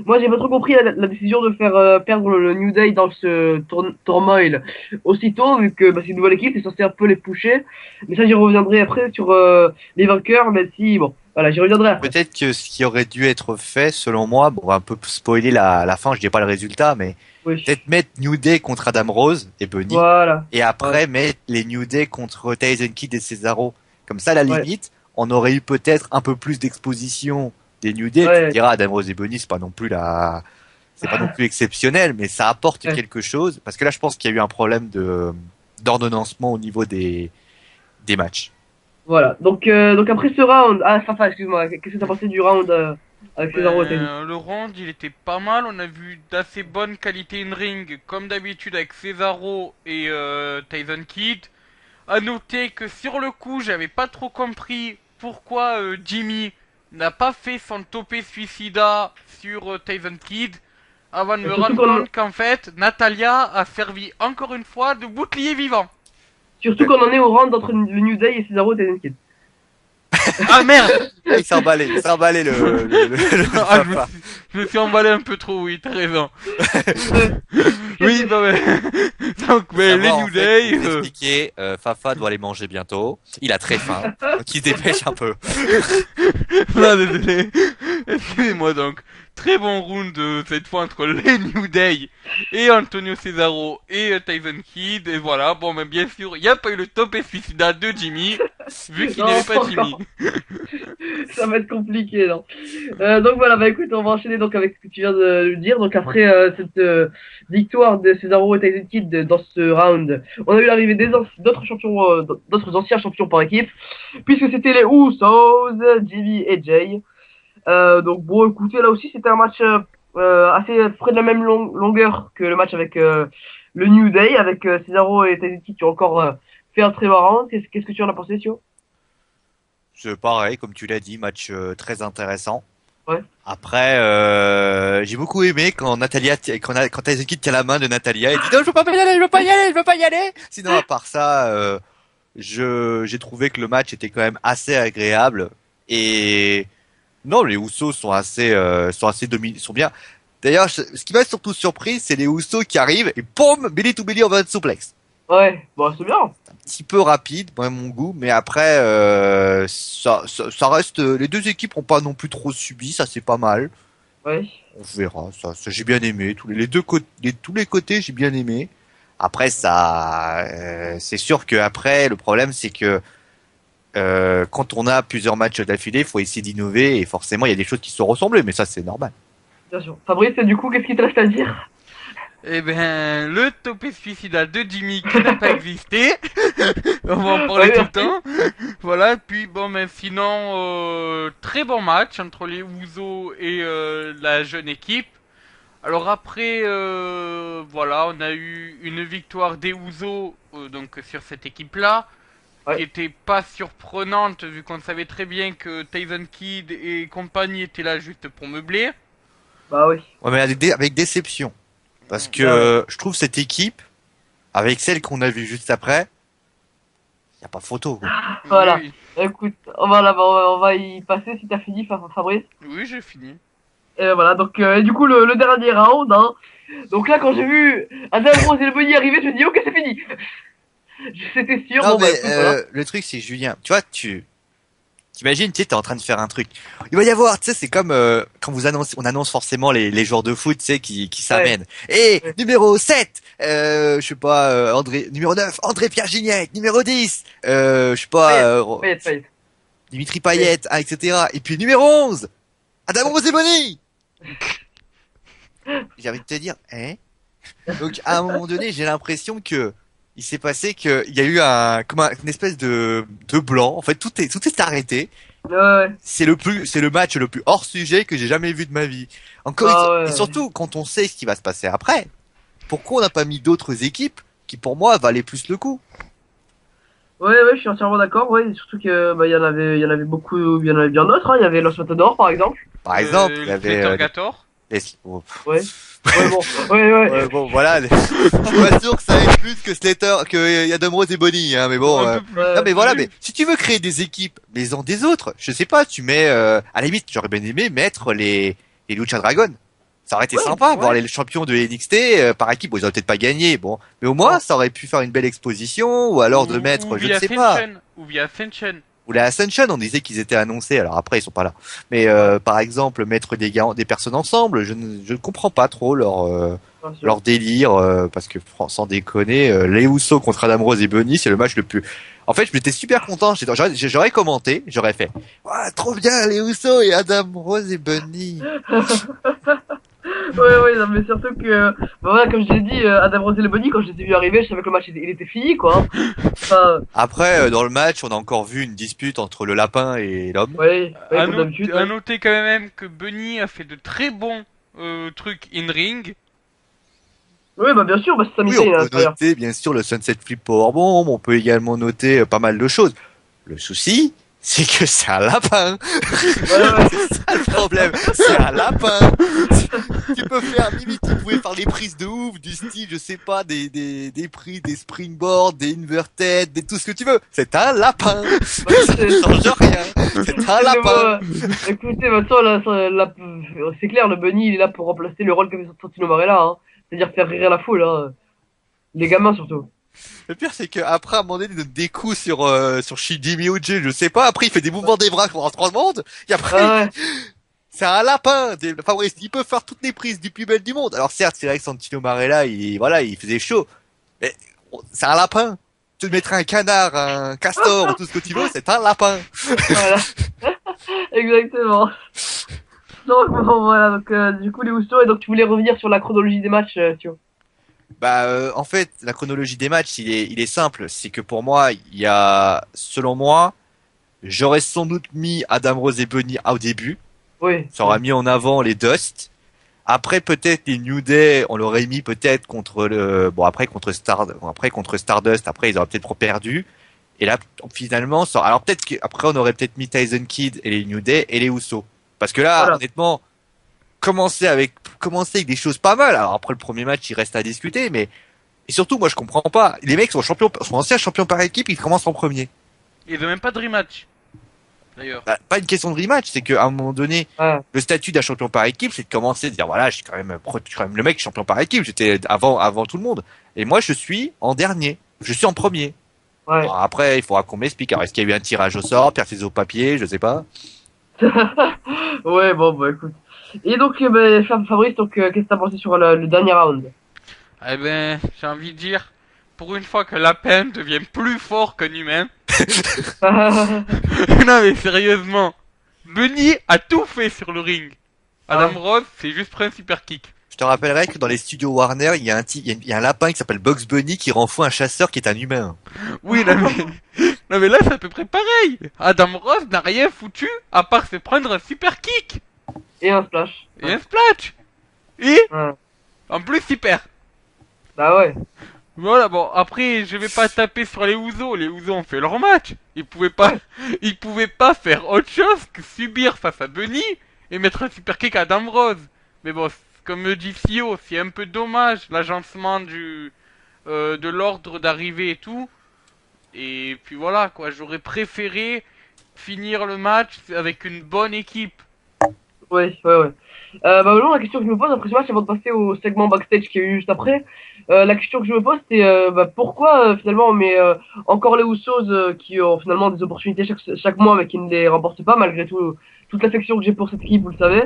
moi j'ai pas trop compris la décision de faire perdre le New Day dans ce turmoil aussitôt, vu que bah, c'est une nouvelle équipe, c'est censé un peu les pusher. Mais ça, j'y reviendrai après sur les vainqueurs, mais si bon, voilà, j'y reviendrai après. Peut-être que ce qui aurait dû être fait, selon moi, bon, on va un peu spoiler la fin, je dis pas le résultat, mais Oui, peut-être mettre New Day contre Adam Rose et Bunny, voilà. et après mettre les New Day contre Tyson Kidd et Cesaro. Comme ça, à la Ouais. limite, on aurait eu peut-être un peu plus d'exposition des New Day. Tu Ouais. te diras, Adam Rose et Bunny, c'est pas non plus exceptionnel, mais ça apporte Ouais. quelque chose. Parce que là, je pense qu'il y a eu un problème d'ordonnancement au niveau des matchs. Voilà. Donc après ce round, ah Safa, excuse-moi, qu'est-ce que t'as pensé du round avec Cesaro et Tyson? Le round, il était pas mal. On a vu d'assez bonne qualité in ring, comme d'habitude avec Cesaro et Tyson Kidd. À noter que sur le coup, j'avais pas trop compris pourquoi Jimmy n'a pas fait son topé suicida sur Tyson Kidd. Avant de Et me surtout rendre qu'on compte qu'en fait, Natalia a servi encore une fois de bouclier vivant. surtout qu'on en est au round entre le New Day et Cesaro et Tyson Kidd. Ah merde. Il s'est emballé le Ah, papa. je me suis emballé un peu trop, oui, t'as raison. Ouais. Oui, bah ouais. Donc, mais les Savoir, en New fait, Day... pour vous expliquer, Fafa doit aller manger bientôt. Il a très faim. Donc il se dépêche un peu. Non, désolé. Excusez-moi donc. Très bon round cette fois entre les New Day et Antonio Cesaro et Tyson Kidd. Et voilà, bon, mais bien sûr, il n'y a pas eu le top et suicida de Jimmy, vu qu'il n'y Non, avait pas pas Jimmy. encore. Ça va être compliqué, non. Donc voilà, bah écoute, on va enchaîner donc avec ce que tu viens de dire. Donc après cette victoire de Cesaro et Tyson Kidd dans ce round, on a eu l'arrivée d'autres champions, d'autres anciens champions par équipe, puisque c'était les Usos, Jimmy et Jay. Donc bon, écoutez, là aussi c'était un match assez près de la même longueur que le match avec le New Day, avec Cesaro et Tyson Kidd qui ont encore fait un très bon round. Qu'est-ce que tu en as pensé, Sio? C'est pareil, comme tu l'as dit, match très intéressant. Ouais. Après, j'ai beaucoup aimé quand Tyson Kidd tient la main de Natalia et dit non, je veux pas y aller, je veux pas y aller, je veux pas y aller. Sinon, à part ça, j'ai trouvé que le match était quand même assez agréable et non, les Usos sont assez sont bien. D'ailleurs, ce qui m'a surtout surpris, c'est les Usos qui arrivent et boum, belly to belly over suplex. Ouais, bon, c'est bien. Un petit peu rapide, moi, à mon goût, mais après, ça reste. Les deux équipes ont pas non plus trop subi, ça c'est pas mal. Ouais. On verra, ça j'ai bien aimé. Tous les côtés, j'ai bien aimé. Après, c'est sûr que après, le problème c'est que quand on a plusieurs matchs d'affilée, il faut essayer d'innover et forcément, il y a des choses qui se ressemblent, mais ça c'est normal. Bien sûr. Fabrice, du coup, qu'est-ce qu'il te reste à dire? Eh ben, le topé suicidaire de Jimmy qui n'a pas existé. On va en parler Ouais, tout le merci. temps. Voilà, puis bon, mais sinon, très bon match entre les Ouzo et la jeune équipe. Alors après, voilà, on a eu une victoire des Ouzo donc sur cette équipe-là, qui Ouais. était pas surprenante vu qu'on savait très bien que Tyson Kidd et compagnie étaient là juste pour meubler. Bah oui. Ouais, mais avec déception. Parce que Ah ouais. je trouve cette équipe, avec celle qu'on a vue juste après, y a pas photo, quoi. Voilà. Oui, Écoute, on va y passer si t'as fini, Fabrice. oui, j'ai fini. Et voilà, donc et du coup le dernier round, hein. Donc là quand j'ai vu Adam Rose et le Bunny arriver, je me dis ok c'est fini. C'était sûr, Non, bon bah mais écoute voilà. le truc, c'est Julien. Tu vois, t'imagines, tu sais, t'es en train de faire un truc. Il va y avoir, tu sais, c'est comme quand on annonce forcément les joueurs de foot, tu sais, qui Ouais. s'amènent. Et Ouais. numéro 7, je sais pas, numéro 9, André-Pierre Gignac, numéro 10, je sais pas, Payet, Payet, Payet. Dimitri Payet. Payet, ah, etc. Et puis numéro 11, Adam Roseboni. J'ai envie de te dire, hein? Donc, à un moment donné, j'ai l'impression que il s'est passé qu'il y a eu une espèce de blanc. En fait, tout est arrêté. Ouais, ouais. C'est le match le plus hors sujet que j'ai jamais vu de ma vie. Ah ouais. Et surtout, quand on sait ce qui va se passer après, pourquoi on n'a pas mis d'autres équipes qui, pour moi, valaient plus le coup? Ouais, ouais, je suis entièrement d'accord, ouais, surtout que bah il y en avait beaucoup, il y en avait bien d'autres, hein. Il y avait Los Matadors par exemple. Par exemple, il y Le avait, Fletcher oh, Ouais. Ouais bon, ouais, ouais. ouais, bon, voilà. Je suis pas sûr que ça aide plus que Slater, que Adam Rose et Bonnie, hein, mais bon. un peu plus. Non Ouais. mais voilà, Oui. mais si tu veux créer des équipes, mais en des autres, je sais pas, tu mets, à la limite, j'aurais bien aimé mettre les Lucha Dragon. Ça aurait été Ouais, sympa, voir ouais. les champions de NXT par équipe. Bon, ils auraient peut-être pas gagné, bon, mais au moins Non. ça aurait pu faire une belle exposition, ou alors de Ou mettre, je ne via sais pas, Ascension. Ou via Ascension. ou la Ascension, on disait qu'ils étaient annoncés, alors après ils sont pas là. Mais Ouais, par exemple mettre des personnes ensemble, je ne comprends pas trop bien sûr. leur délire, parce que sans déconner, les Usos contre Adam Rose et Bunny, c'est le match le plus. En fait, j'étais super content. J'aurais commenté, j'aurais fait, ouais, trop bien les Usos et Adam Rose et Bunny. Ouais, ouais, non, mais surtout que, bah voilà, comme je l'ai dit, Adam Rose et le Bunny, quand je les ai vus arriver, je savais que le match il était fini, quoi, hein. Enfin, Après, dans le match, on a encore vu une dispute entre le lapin et l'homme. ouais, ouais, comme d'habitude, À ouais. noter quand même que Bunny a fait de très bons trucs in-ring. Oui, bah bien sûr, bah c'est Sami Oui, on Zayn à peut l'intérieur. noter bien sûr le Sunset Flip Powerbomb, on peut également noter pas mal de choses. Le souci, c'est que c'est un lapin. Ouais, ouais. C'est ça le problème, c'est un lapin. Tu peux faire, limite, tu pouvais faire des prises de ouf, du style, je sais pas, des prises, des springboards, des inverted, tout ce que tu veux. C'est un lapin. Bah, Ça ne change rien. C'est un lapin. Écoutez, maintenant, c'est clair, le Bunny, il est là pour remplacer le rôle qu'avait Santino Marella, hein. C'est-à-dire faire rire la foule, hein. Les gamins, surtout. Le pire, c'est qu'après, à un moment donné, il donne des coups sur Shinji Miyoji, je sais pas. Après, il fait des mouvements des bras pendant 3 secondes. Et après, Ah ouais. c'est un lapin. Enfin, ouais, il peut faire toutes les prises du plus belle du monde. Alors, certes, c'est vrai que Santino Marella, voilà, il faisait chaud. Mais, c'est un lapin. Tu te mettrais un canard, un castor, ou tout ce que tu veux, c'est un lapin. Voilà. Exactement. Donc, bon, voilà, donc, du coup, les Houston, et donc, tu voulais revenir sur la chronologie des matchs, tu vois. Bah, en fait, la chronologie des matchs, il est simple. C'est que pour moi, il y a, selon moi, j'aurais sans doute mis Adam Rose et Bunny au début. Oui. Ça aurait mis en avant les Dust. Après, peut-être les New Day, on l'aurait mis peut-être après contre Stardust. Après, ils auraient peut-être perdu. Et là, finalement, alors peut-être qu'après, on aurait peut-être mis Tyson Kidd et les New Day et les Usos. Parce que là, Voilà. honnêtement, commencer avec des choses pas mal. Alors après le premier match, il reste à discuter, mais et surtout, moi, je comprends pas. Les mecs sont anciens champions par équipe, ils commencent en premier. Ils ont même pas de rematch. D'ailleurs. Bah, pas une question de rematch, c'est qu'à un moment donné, Ouais. le statut d'un champion par équipe, c'est de commencer à dire voilà, je suis quand même le mec champion par équipe. J'étais avant tout le monde. Et moi, je suis en dernier. Je suis en premier. Ouais. Alors, après, il faudra qu'on m'explique. Alors, est-ce qu'il y a eu un tirage au sort, pierre ciseaux papier, je sais pas. Ouais, bon, bah, écoute. Et donc, Fabrice, donc, qu'est-ce que t'as pensé sur le dernier round? Eh ben, j'ai envie de dire, pour une fois que lapin devient plus fort qu'un humain. Non mais sérieusement, Bunny a tout fait sur le ring. Adam Ah. Rose, c'est juste pris un super kick. te rappellerai que dans les studios Warner, il y a un lapin qui s'appelle Bugs Bunny qui rend fou un chasseur qui est un humain. Oui, non mais... non mais là c'est à peu près pareil. Adam Rose n'a rien foutu à part se prendre un super kick Et un splash. et un splash. Et Ouais. en plus il perd. Bah ouais. Voilà, bon, après, je vais pas taper sur les Ouzo ont fait leur match. Ils pouvaient pas faire autre chose que subir face à Bunny et mettre un super kick à Adam Rose. Mais bon, comme me dit Fio, c'est un peu dommage, l'agencement de l'ordre d'arrivée et tout. Et puis voilà, quoi, j'aurais préféré finir le match avec une bonne équipe. Ouais. Bah maintenant, la question que je me pose après ce match, avant de passer au segment backstage qui est eu juste après, la question que je me pose, c'est bah, pourquoi finalement on met encore les Usos qui ont finalement des opportunités chaque mois, mais qui ne les remportent pas malgré tout toute l'affection que j'ai pour cette équipe, vous le savez.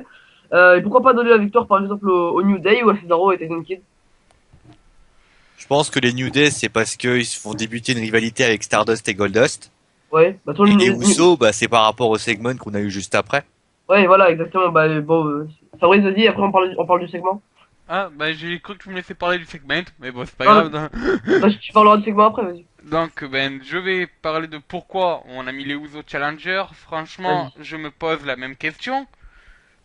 Et pourquoi pas donner la victoire par exemple au New Day ou à Cesaro et Tyson Kidd? Je pense que les New Day, c'est parce qu'ils se font débuter une rivalité avec Stardust et Goldust. Ouais, bah Et les Usos, bah, c'est par rapport au segment qu'on a eu juste après. ouais, voilà, exactement. Bah bon, Fabrice, vas-y, après on parle du segment. Ah, bah j'ai cru que vous me laissez parler du segment, mais bon, c'est pas Ah, grave. Bah, tu parleras du segment après, vas-y. Donc, ben, je vais parler de pourquoi on a mis les Ouzo Challenger. Franchement, je me pose la même question.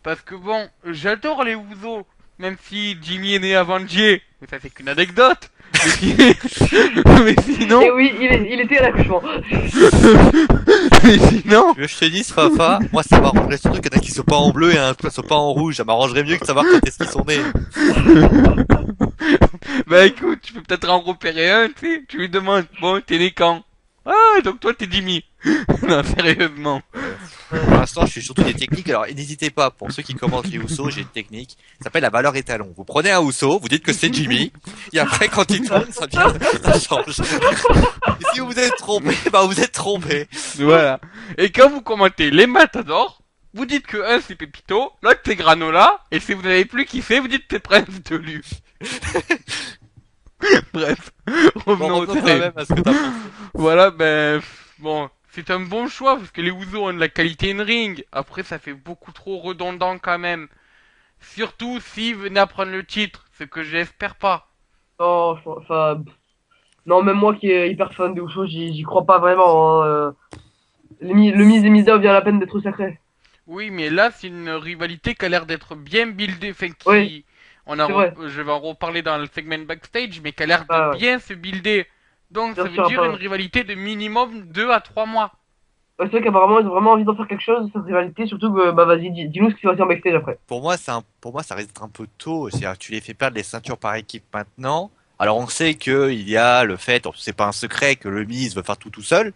Parce que bon, j'adore les Ouzo, même si Jimmy est né avant Jay. Mais ça, c'est qu'une anecdote. Mais sinon, Et oui, il était à l'accouchement. mais sinon, Tu veux que je te dise, Fafa, moi ça m'arrangerait surtout qu'il y en a qui sont pas en bleu et un qui sont pas en rouge. Ça m'arrangerait mieux que de savoir quand est-ce qu'ils sont nés. bah écoute, tu peux peut-être en repérer un, tu sais. Tu lui demandes, bon, t'es né quand? Ah, donc toi, t'es Jimmy. Non, sérieusement. Pour l'instant, je suis surtout des techniques. Alors, n'hésitez pas, pour ceux qui commentent les Usos, j'ai une technique. Ça s'appelle la valeur étalon. Vous prenez un Uso, vous dites que c'est Jimmy, et après, quand il tourne, ça change. Et si vous vous êtes trompé, bah, vous êtes trompé. Voilà. Et quand vous commentez les Matadors, vous dites que un c'est Pépito, l'autre c'est Granola, et si vous n'avez plus kiffé, vous dites que c'est Prince de Lu. Bref, Bon, revenons au revenons quand thème. même à ce que t'as pensé. Voilà, ben, bon, c'est un bon choix, parce que les Ouzo ont de la qualité in ring. Après, ça fait beaucoup trop redondant quand même. Surtout s'ils venaient à prendre le titre, ce que j'espère pas. Non, enfin, non, même moi qui est hyper fan des Usos, j'y crois pas vraiment. Hein. Le Miz et Mizdow vient à la peine d'être sacré. Oui, mais là, c'est une rivalité qui a l'air d'être bien buildée, enfin, qui... Oui, c'est vrai. Je vais en reparler dans le segment backstage, mais qui a l'air de Ah, ouais. bien se builder. Donc, Bien ça veut sûr, dire enfin, une rivalité de minimum 2 à 3 mois. ouais, c'est vrai qu'apparemment ils ont vraiment envie d'en faire quelque chose de cette rivalité, surtout que, bah vas-y, dis-nous ce qui va se passer en backstage après. Pour moi, ça risque d'être un peu tôt. C'est-à-dire que tu les fais perdre les ceintures par équipe maintenant. Alors, on sait que il y a le fait, c'est pas un secret que le Miz veut faire tout seul.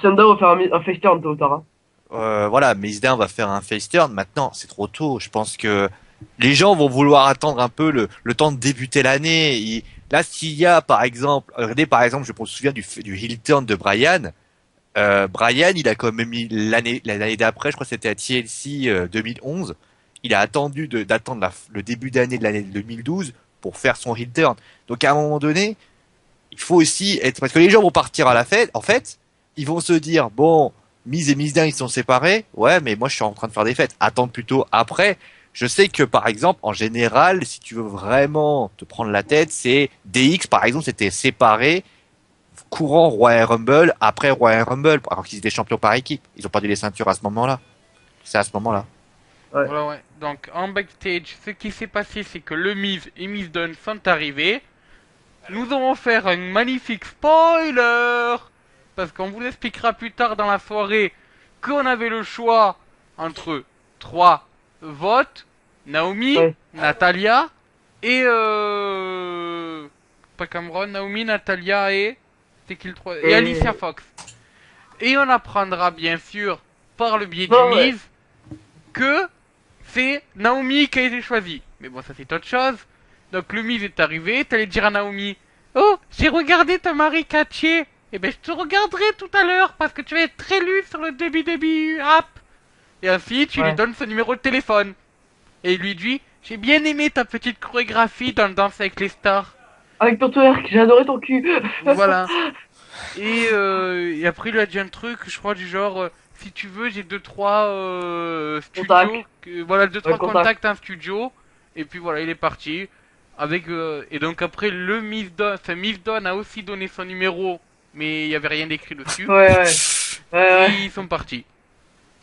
Sandow va faire un face turn tôt ou tard. Hein. Voilà, Mizdin va faire un face turn. Maintenant, c'est trop tôt. Je pense que les gens vont vouloir attendre un peu le temps de débuter l'année. Là, s'il y a, par exemple, regardez, par exemple, je me souviens du heel turn de Brian. Brian, il a quand même mis l'année d'après, je crois que c'était à TLC 2011. Il a attendu d'attendre le début d'année de l'année 2012 pour faire son heel turn. Donc, à un moment donné, il faut aussi être, parce que les gens vont partir à la fête, en fait, ils vont se dire, bon, Miz et Mizdin, ils sont séparés. Ouais, mais moi, je suis en train de faire des fêtes. Attends plutôt après. Je sais que, par exemple, en général, si tu veux vraiment te prendre la tête, c'est DX, par exemple, c'était séparé, courant Royal Rumble, après Royal Rumble, alors qu'ils étaient champions par équipe. Ils ont perdu les ceintures à ce moment-là. C'est à ce moment-là. Ouais. Voilà, ouais. Donc, en backstage, ce qui s'est passé, c'est que le Miz et Miz Dunn sont arrivés. Nous allons faire un magnifique spoiler! Parce qu'on vous expliquera plus tard dans la soirée qu'on avait le choix entre 3 votes. Naomi, Ouais. Natalia et pas Cameron, Naomi, Natalia et... C'est qui le 3? Et Alicia Fox. Et on apprendra bien sûr, par le biais du Non, ouais. Miz, que c'est Naomi qui a été choisie. Mais bon, ça c'est autre chose. Donc le Miz est arrivé, t'allais dire à Naomi, oh, j'ai regardé ton mari catché. Eh ben, je te regarderai tout à l'heure parce que tu vas être élu sur le WWE app. Et ainsi, tu lui Ouais. donnes son numéro de téléphone. Et il lui dit, j'ai bien aimé ta petite chorégraphie dans le Danse avec les stars. Avec ton twerk, j'ai adoré ton cul. Voilà. Et après, il lui a dit un truc, je crois, du genre, si tu veux, j'ai 2-3 studios. Contacts. Voilà, 2-3 Ouais, contact. contacts en studio. Et puis voilà, il est parti. Avec et donc après le Miss Dawn, enfin Miss Dawn a aussi donné son numéro, mais il y avait rien d'écrit dessus. Ouais. Et ils sont partis.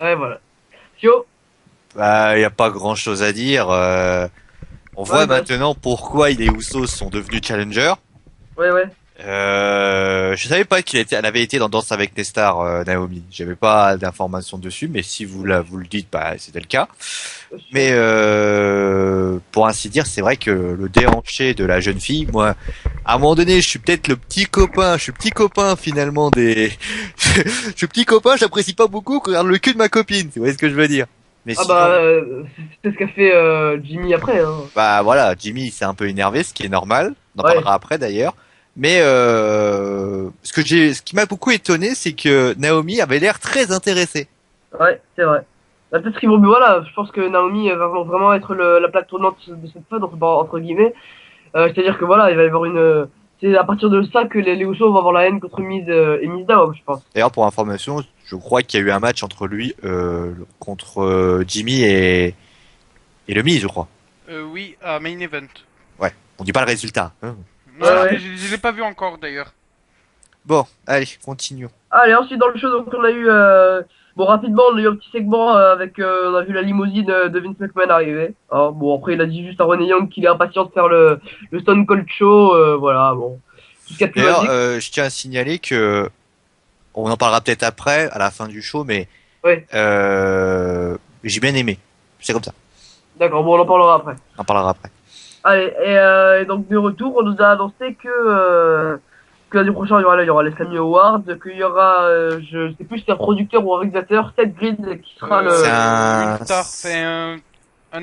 Ouais, voilà. Sio. Bah, y a pas grand chose à dire. On voit Ouais, bah, maintenant pourquoi les Usos sont devenus challengers. Ouais. Je savais pas elle avait été dans Danse avec les stars, Naomi. J'avais pas d'informations dessus, mais si vous le dites, bah, c'était le cas. Mais pour ainsi dire, c'est vrai que le déhanché de la jeune fille, moi, à un moment donné, je suis peut-être le petit copain, finalement des, je suis petit copain, j'apprécie pas beaucoup qu'on regarde le cul de ma copine, vous voyez ce que je veux dire. Mais Ah sinon, bah, c'est ce qu'a fait Jimmy après, hein. bah voilà, Jimmy s'est un peu énervé, ce qui est normal. On en Ouais. parlera après d'ailleurs. Mais ce qui m'a beaucoup étonné, c'est que Naomi avait l'air très intéressée. Ouais, c'est vrai. Bah, peut-être qu'ils vont, voilà, je pense que Naomi va vraiment être la plaque tournante de cette fête, entre guillemets. C'est-à-dire que voilà, il va y avoir c'est à partir de ça que les Usos vont avoir la haine contre Miz et Miz Dawn, je pense. D'ailleurs, pour information, je crois qu'il y a eu un match entre lui, contre Jimmy et le Miz, je crois. Oui, à Main Event. Ouais, on dit pas le résultat. Hein. Non, Ouais. je l'ai pas vu encore d'ailleurs. Bon, allez, continuons. Allez, ensuite dans le show, donc on a eu, bon rapidement, on a eu un petit segment avec, on a vu la limousine de Vince McMahon arriver. Hein, bon après il a dit juste à Ronnie Young qu'il est impatient de faire le Stone Cold Show, voilà, bon. Tout ce qu'il y a de plus D'ailleurs, basique. je tiens à signaler que on en parlera peut-être après, à la fin du show, mais Ouais, j'ai bien aimé. C'est comme ça. d'accord, bon on en parlera après. On en parlera après. Allez, et donc de retour, on nous a annoncé que l'année prochaine il y aura les Slammy Awards, qu'il y aura, je sais plus si c'est un producteur ou un réalisateur, Seth Green qui sera C'est Une un- star, c'est un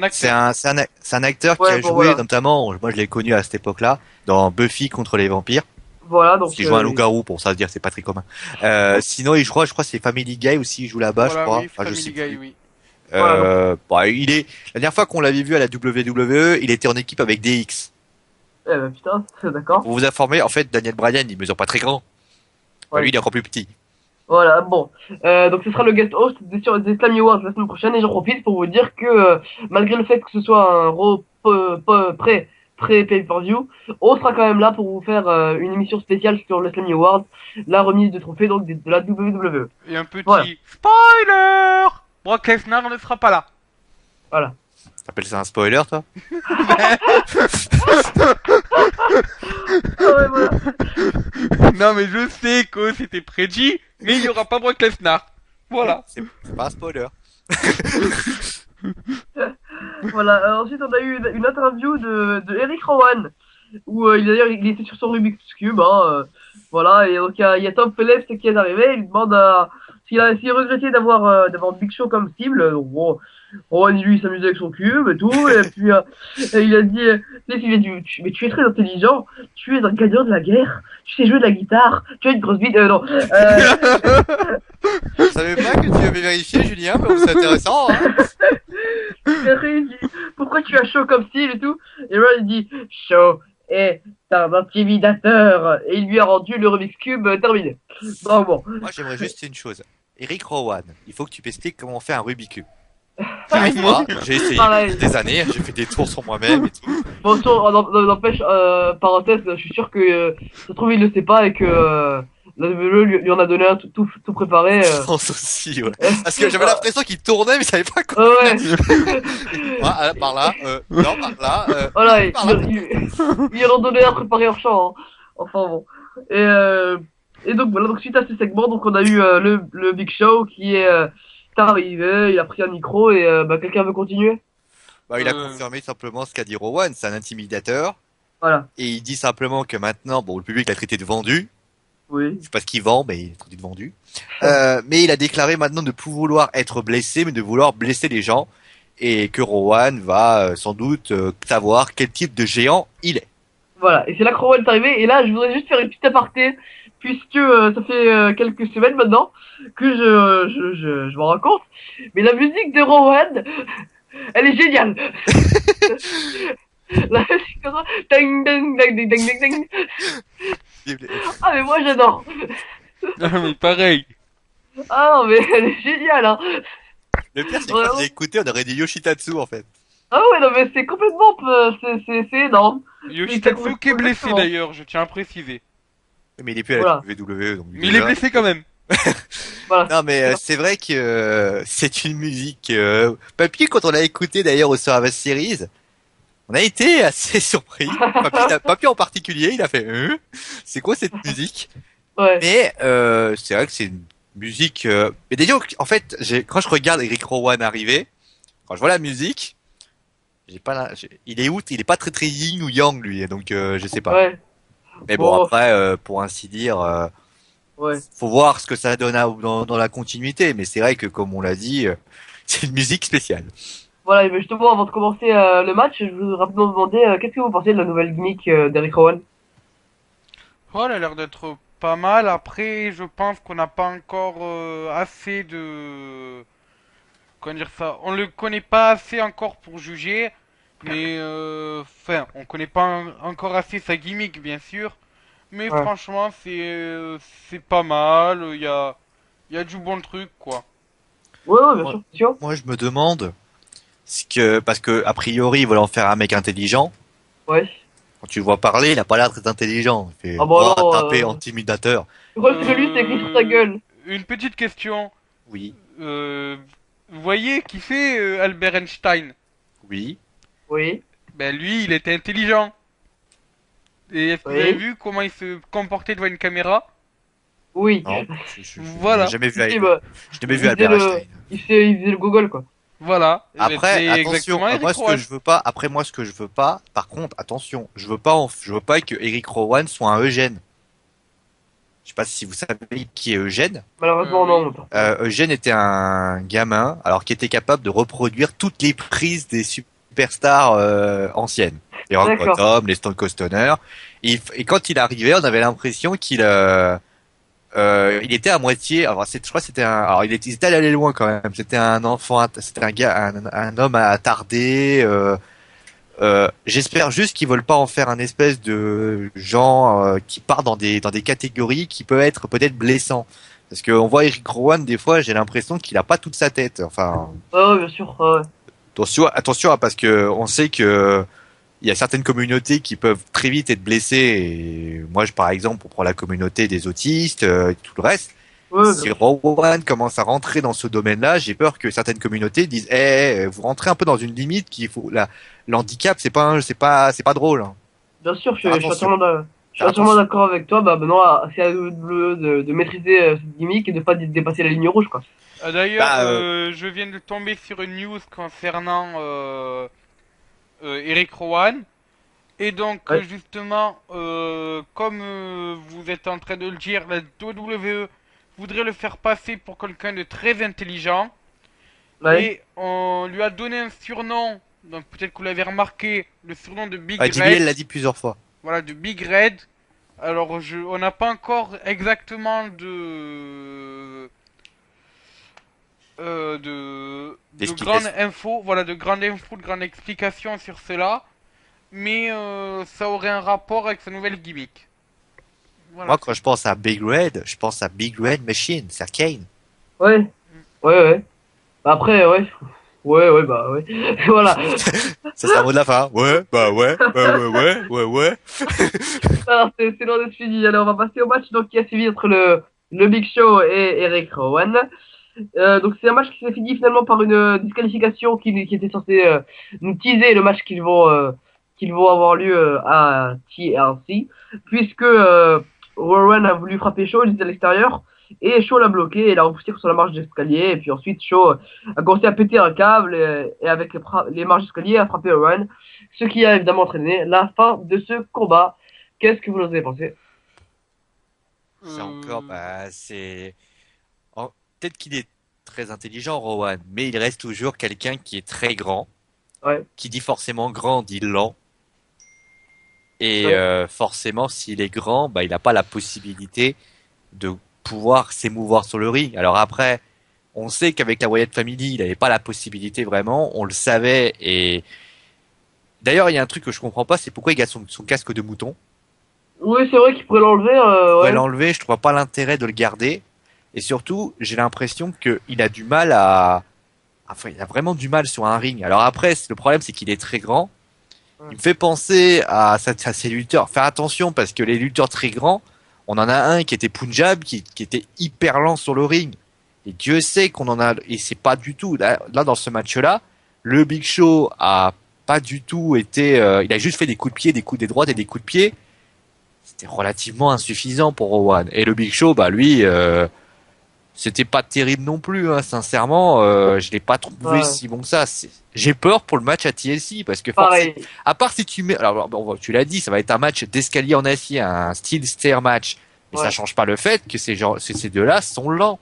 C'est acteur. c'est un acteur qui Ouais, a bon, joué voilà. notamment, moi je l'ai connu à cette époque-là, dans Buffy contre les vampires. Voilà, donc Il joue un loup-garou, pour ça se dire, c'est pas très commun. Sinon, je crois que c'est Family Guy aussi, il joue là-bas, je Voilà, crois. oui, Enfin, je Family sais Guy, plus. oui. Voilà, La dernière fois qu'on l'avait vu à la WWE, il était en équipe avec DX. eh ben putain, d'accord. Pour vous informer, en fait, Daniel Bryan, il mesure pas très grand. Enfin, Ouais. lui, il est encore plus petit. Voilà, bon. Donc ce sera le guest host des Slammy Awards la semaine prochaine et j'en profite pour vous dire que malgré le fait que ce soit un pré-pay-per-view, on sera quand même là pour vous faire une émission spéciale sur le Slammy Awards, la remise de trophées donc de la WWE. Et un petit Voilà. spoiler! Brock Lesnar ne sera pas là. Voilà. T'appelles ça un spoiler, toi? Ah ouais, voilà. Non, mais je sais que c'était prédit, mais il n'y aura pas Brock Lesnar. Voilà. C'est pas un spoiler. Voilà. Ensuite on a eu une interview de Eric Rowan où d'ailleurs il était sur son Rubik's Cube, hein, voilà, et donc il y a Tom Phillips qui est arrivé, il lui demande s'il regrettait d'avoir Big Show comme cible. Donc bon, Rowan lui il s'amusait avec son cube et tout, et puis et il a dit, tu sais, il a dit, mais tu es très intelligent, tu es un gagnant de la guerre, tu sais jouer de la guitare, tu as une grosse bite, non, Je savais pas que tu avais vérifié, Julien, mais c'est intéressant, hein. et après, il dit, pourquoi tu as chaud comme style et tout, et Rowan il dit, chaud est un intimidateur, et il lui a rendu le Rubik's Cube terminé. Bon. Moi, j'aimerais juste une chose. Eric Rowan, il faut que tu m'expliques comment on fait un Rubik's Cube. Moi, J'ai essayé Pareil. des années, j'ai fait des tours sur moi-même et tout. Bon, n'empêche, parenthèse, je suis sûr que ça se trouve il le sait pas et que la WWE lui en a donné un tout préparé. Je pense aussi, ouais. Parce que j'avais l'impression qu'il tournait, mais il savait pas quoi. Ouais. Par là, non, par là, Voilà, par là. il en a donné un préparé hors champ. Hein. Enfin bon. Et donc voilà, donc suite à ce segment, donc on a eu le Big Show qui est arrivé, il a pris un micro et quelqu'un veut continuer? Bah, il a confirmé simplement ce qu'a dit Rowan, c'est un intimidateur. Voilà. Et il dit simplement que maintenant, bon, le public l'a traité de vendu. Oui. C'est pas ce qu'il vend, mais il est traité de vendu. Mais il a déclaré maintenant ne plus vouloir être blessé, mais de vouloir blesser les gens. Et que Rowan va sans doute savoir quel type de géant il est. Voilà, et c'est là que Rowan est arrivé, et là je voudrais juste faire une petite aparté, puisque ça fait quelques semaines maintenant que je m'en rends compte, mais la musique de Rowan, elle est géniale. La musique comme ça, ding ding ding ding ding ding ding. Ah mais moi j'adore. Ah, mais pareil. Ah non mais elle est géniale hein. Le pire, c'est que quand j'ai écouté, on aurait dit Yoshitatsu, en fait. Ah ouais, non, mais c'est complètement, c'est énorme. C'est Yoshitatsu qui est blessé exactement. d'ailleurs, je tiens à préciser. Mais il est plus à la Voilà, WWE, donc Mais il est déjà. blessé quand même. voilà. Non, mais c'est vrai que c'est une musique. Papy, quand on l'a écouté d'ailleurs au Survivor Series, on a été assez surpris. Papy en particulier, il a fait c'est quoi cette musique? Ouais, Mais c'est vrai que c'est une musique. Mais déjà, en fait, quand je regarde Eric Rowan arriver, quand je vois la musique, j'ai pas il est il est pas très très yin ou yang lui, donc je sais pas. ouais. Mais bon, Bon, après, pour ainsi dire, ouais. faut voir ce que ça donne dans la continuité. Mais c'est vrai que comme on l'a dit, c'est une musique spéciale. Voilà, mais justement, avant de commencer le match, je voudrais rapidement vous demander qu'est-ce que vous pensez de la nouvelle gimmick d'Eric Rowan? Oh, elle a l'air d'être pas mal. Après, je pense qu'on n'a pas encore assez de... Comment dire ça? On le connaît pas assez encore pour juger. Mais, enfin, on connaît pas encore assez sa gimmick, bien sûr. Mais Ouais. franchement, c'est pas mal. Il y a du bon truc, quoi. Ouais, ouais, bien Moi, sûr, c'est sûr. moi, je me demande parce que a priori, ils veulent en faire un mec intelligent. Ouais. Quand tu le vois parler, il a pas l'air très intelligent. Il fait Ah bah non, taper intimidateur. le problème c'est que lui, c'est écrit sur sa gueule. Une petite question. Oui, Euh, Vous voyez qui fait Albert Einstein? oui, Oui, Ben lui, il était intelligent. Et est-ce que vous avez oui, vu comment il se comportait devant une caméra? oui. non, je n'ai Voilà, jamais vu, Si, bah, je n'ai jamais vu Albert Einstein. il faisait le Google, quoi. voilà. Eh ben, Après, c'est attention, exactement Eric moi ce que Rowan. je veux pas, après moi ce que je veux pas, par contre, attention, je veux pas que Eric Rowan soit un Eugène. Je sais pas si vous savez qui est Eugène. Malheureusement, Oui. non. Eugène était un gamin, alors qui était capable de reproduire toutes les prises des superstars anciennes. Les Rock D'accord. Bottom, les Stone Cold Stunner. Et quand il arrivait, on avait l'impression il était à moitié. Alors je crois que c'était un. Alors il était allé loin quand même. C'était un enfant, c'était un gars, un homme attardé. J'espère juste qu'ils veulent pas en faire un espèce de genre qui part dans des catégories qui peuvent être peut-être blessants. Parce qu'on voit Eric Rowan des fois, j'ai l'impression qu'il a pas toute sa tête. Enfin, Ouais, ouais, bien sûr. Ouais, attention, hein, parce que on sait que il y a certaines communautés qui peuvent très vite être blessées. Et moi, par exemple, pour prendre la communauté des autistes, tout le reste. ouais, bien Si sûr. Rowan commence à rentrer dans ce domaine-là, j'ai peur que certaines communautés disent, vous rentrez un peu dans une limite qu'il faut, l'handicap, c'est pas drôle, hein. Bien sûr, Faire je suis attention. entièrement je suis Faire entièrement attention. d'accord avec toi. Bah, maintenant, c'est à nous de maîtriser cette gimmick et de pas dépasser la ligne rouge, quoi. D'ailleurs, Bah, je viens de tomber sur une news concernant Eric Rowan. Et donc, Ouais, justement, comme vous êtes en train de le dire, la WWE voudrait le faire passer pour quelqu'un de très intelligent. ouais, Et on lui a donné un surnom, donc peut-être que vous l'avez remarqué, le surnom de Big JBL Red. l'a dit plusieurs fois. Voilà, de Big Red. Alors, on n'a pas encore exactement de grandes D'explication. infos, voilà, de grandes infos, de grandes explications sur cela. Mais ça aurait un rapport avec sa nouvelle gimmick. Voilà, Moi, quand je pense à Big Red, je pense à Big Red Machine, c'est Arcane. ouais, ouais, ouais. Bah, après, ouais. Ouais, ouais, bah, ouais. Voilà. Ça sera le mot de la fin. Ouais, bah ouais, ouais. Alors, c'est loin d'être fini. Allez, on va passer au match donc, qui a suivi entre le Big Show et Eric Rowan. Donc, c'est un match qui s'est fini finalement par une disqualification qui était censée nous teaser le match qu'ils vont avoir lieu à TLC, puisque Rowan a voulu frapper Shaw, il était à l'extérieur, et Shaw l'a bloqué, et il a repoussé sur la marche d'escalier, et puis ensuite Shaw a commencé à péter un câble, et avec les marches d'escalier, a frappé Rowan, ce qui a évidemment entraîné la fin de ce combat. Qu'est-ce que vous en avez pensé? C'est encore, Euh, bah, c'est, peut-être qu'il est très intelligent, Rowan, mais il reste toujours quelqu'un qui est très grand. Ouais, Qui dit forcément grand dit lent. Et ouais, forcément, s'il est grand, bah, il n'a pas la possibilité de pouvoir s'émouvoir sur le ring. Alors après, on sait qu'avec la Wyatt Family, il n'avait pas la possibilité vraiment. On le savait. Et d'ailleurs, il y a un truc que je comprends pas, c'est pourquoi il garde son casque de mouton. oui, c'est vrai qu'il pourrait l'enlever, Il pourrait ouais. l'enlever. Je trouve pas l'intérêt de le garder. Et surtout, j'ai l'impression qu'il a du mal enfin, il a vraiment du mal sur un ring. Alors après, le problème, c'est qu'il est très grand. Ouais. Il me fait penser à ces lutteurs. Faire attention parce que les lutteurs très grands, on en a un qui était Punjab, qui était hyper lent sur le ring. Et Dieu sait qu'on en a, et c'est pas du tout, là dans ce match-là, le Big Show a pas du tout été, il a juste fait des coups de pied, des droites et des coups de pied. C'était relativement insuffisant pour Rowan. Et le Big Show, bah lui, c'était pas terrible non plus, hein, sincèrement. Je l'ai pas trouvé Ouais. si bon que ça. J'ai peur pour le match à TLC parce que Pareil. à part si tu mets, alors bon, tu l'as dit, ça va être un match d'escalier en acier, un steel stair match, mais Ouais. ça change pas le fait que ces deux-là sont lents.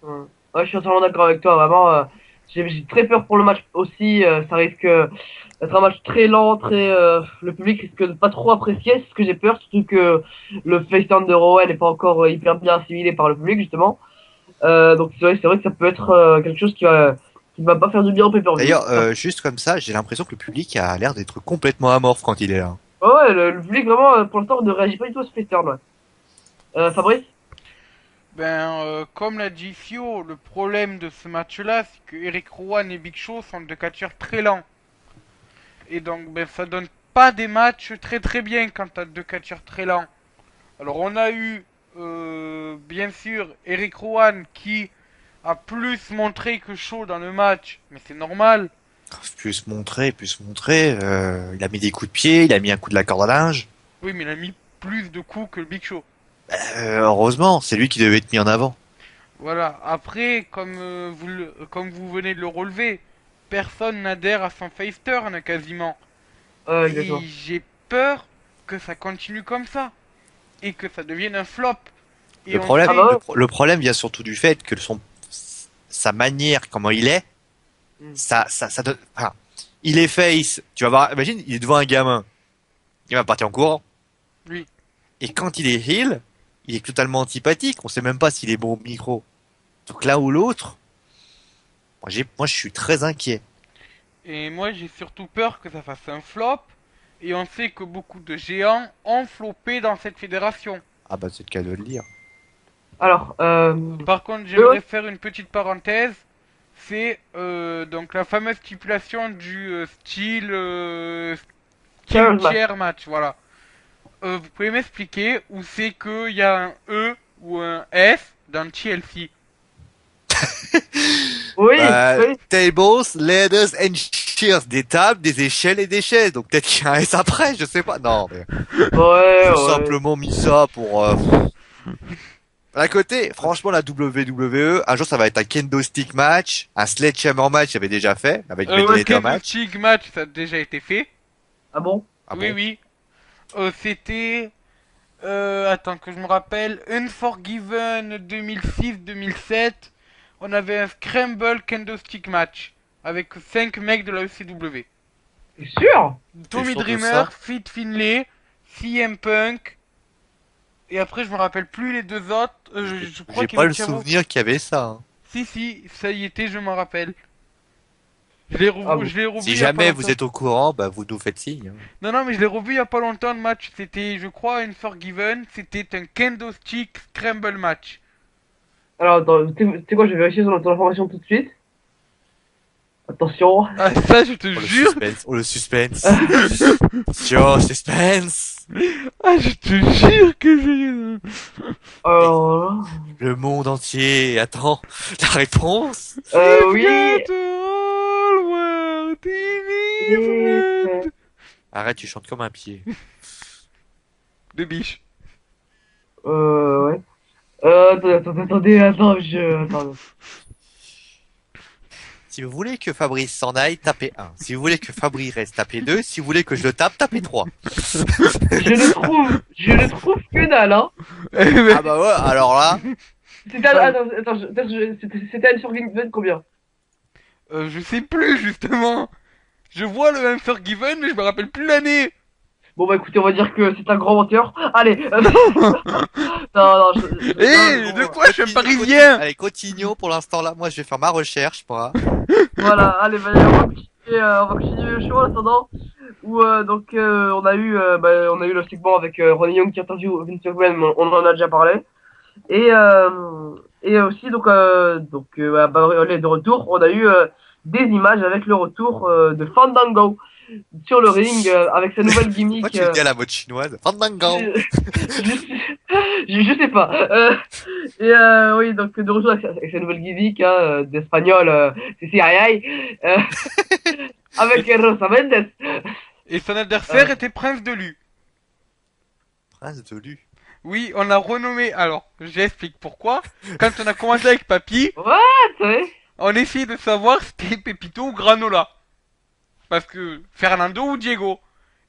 Ouais, je suis entièrement d'accord avec toi, vraiment. J'ai très peur pour le match aussi. Ça risque d'être un match très lent, le public risque de pas trop apprécier. C'est ce que j'ai peur, surtout que le face turn de Rowan n'est pas encore hyper bien assimilé par le public justement. Donc c'est vrai que ça peut être quelque chose qui va pas faire du bien au pay-per-view. D'ailleurs, juste comme ça, j'ai l'impression que le public a l'air d'être complètement amorphe quand il est là. Ouais, le public vraiment pour l'instant ne réagit pas du tout à ce face turn. Ouais. Fabrice? Comme l'a dit Fio, le problème de ce match-là, c'est que Eric Rowan et Big Show sont deux catcheurs très lents. Et donc, ça donne pas des matchs très très bien quand t'as deux catcheurs très lents. Alors, on a eu, bien sûr, Eric Rowan qui a plus montré que Shaw dans le match, mais c'est normal. Plus se montrer. Il a mis des coups de pied, il a mis un coup de la corde à linge. Oui, mais il a mis plus de coups que le Big Show. Heureusement, c'est lui qui devait être mis en avant. Voilà. Après, comme vous venez de le relever, personne n'adhère à son face turn quasiment. Et Exactement. j'ai peur que ça continue comme ça et que ça devienne un flop. Et Le on problème, sait- Ah bah ouais. le problème vient surtout du fait que sa manière, comment il est, Mm. ça donne, enfin, il est face. Tu vas voir, imagine, il est devant un gamin. Il va partir en courant. Oui. Et quand il est heel, il est totalement antipathique. On sait même pas s'il est bon au micro. Donc l'un ou l'autre, moi, je suis très inquiet. Et moi, j'ai surtout peur que ça fasse un flop. Et on sait que beaucoup de géants ont floppé dans cette fédération. Ah bah, c'est le cas de le dire. Alors, Par contre, j'aimerais ouais. faire une petite parenthèse. C'est donc la fameuse stipulation du style Chair chair match. Voilà. Vous pouvez m'expliquer où c'est qu'il y a un E ou un S dans TLC? Oui, oui. Tables, ladders and chairs. Des tables, des échelles et des chaises. Donc peut-être qu'il y a un S après, je sais pas. Non, mais Ouais, ils ont ouais. simplement mis ça pour... À côté, franchement, la WWE, un jour ça va être un kendo stick match, un sledgehammer match, j'avais déjà fait, avec Le Ventilator match. Stick match, ça a déjà été fait. Ah bon? Ah Oui, bon oui. C'était... attends que je me rappelle. Unforgiven 2006-2007. On avait un Scramble Kendo Stick match. Avec 5 mecs de la ECW. T'es sûr? Tommy sûr de Dreamer, ça Fit Finlay, CM Punk. Et après, je me rappelle plus les deux autres. Je crois J'ai qu'il y pas avait le Chavo. souvenir qu'il y avait ça. Hein. Si, ça y était, je m'en rappelle. Je l'ai Ah bon. revu Si il y a pas jamais vous longtemps. êtes au courant, bah vous nous faites signe. Hein. Non, mais je l'ai revu il y a pas longtemps le match. C'était, je crois, Unforgiven. C'était un kendo stick scramble match. Alors, attends, tu sais quoi, je vais vérifier sur l'information tout de suite. Attention. Ah, ça, je te Oh le jure. suspense, oh le suspense. Yo, suspense. Ah, je te jure que j'ai... Alors, là. Le monde entier attend la réponse. Oui. Get all world delivered. Arrête, tu chantes comme un pied. De biche. Ouais. Attendez, attends. Si vous voulez que Fabrice s'en aille, tapez 1. Si vous voulez que Fabrice reste, tapez 2. Si vous voulez que je le tape, tapez 3. Je ne trouve que dalle, hein. Ah bah ouais, alors là, C'était une Unforgiven combien? Je sais plus, justement. Je vois le Unforgiven, mais je me rappelle plus l'année. Bon bah écoutez, on va dire que c'est un grand menteur. Allez. Non, De quoi je suis un parisien? Allez, continuons pour l'instant là. Moi, je vais faire ma recherche, moi. voilà, allez, on va continuer le show en attendant. Où on a eu le segment avec Ronnie Young qui interview Vince McMahon, on en a déjà parlé. Et aussi allez, de retour, on a eu des images avec le retour de Fandango sur le ring avec sa nouvelle Pourquoi gimmick. tu le dis à la mode chinoise? Fandango. Je sais pas. Oui, donc de retour avec sa nouvelle gimmick d'espagnol, c'est si aïe aïe, avec Rosa Mendes. Et son adversaire était Prince de Lu. Prince de Lu. Oui, on l'a renommé. Alors, j'explique pourquoi. Quand on a commencé avec Papy, What, ouais. on essayait de savoir si c'était Pepito ou Granola. Parce que Fernando ou Diego.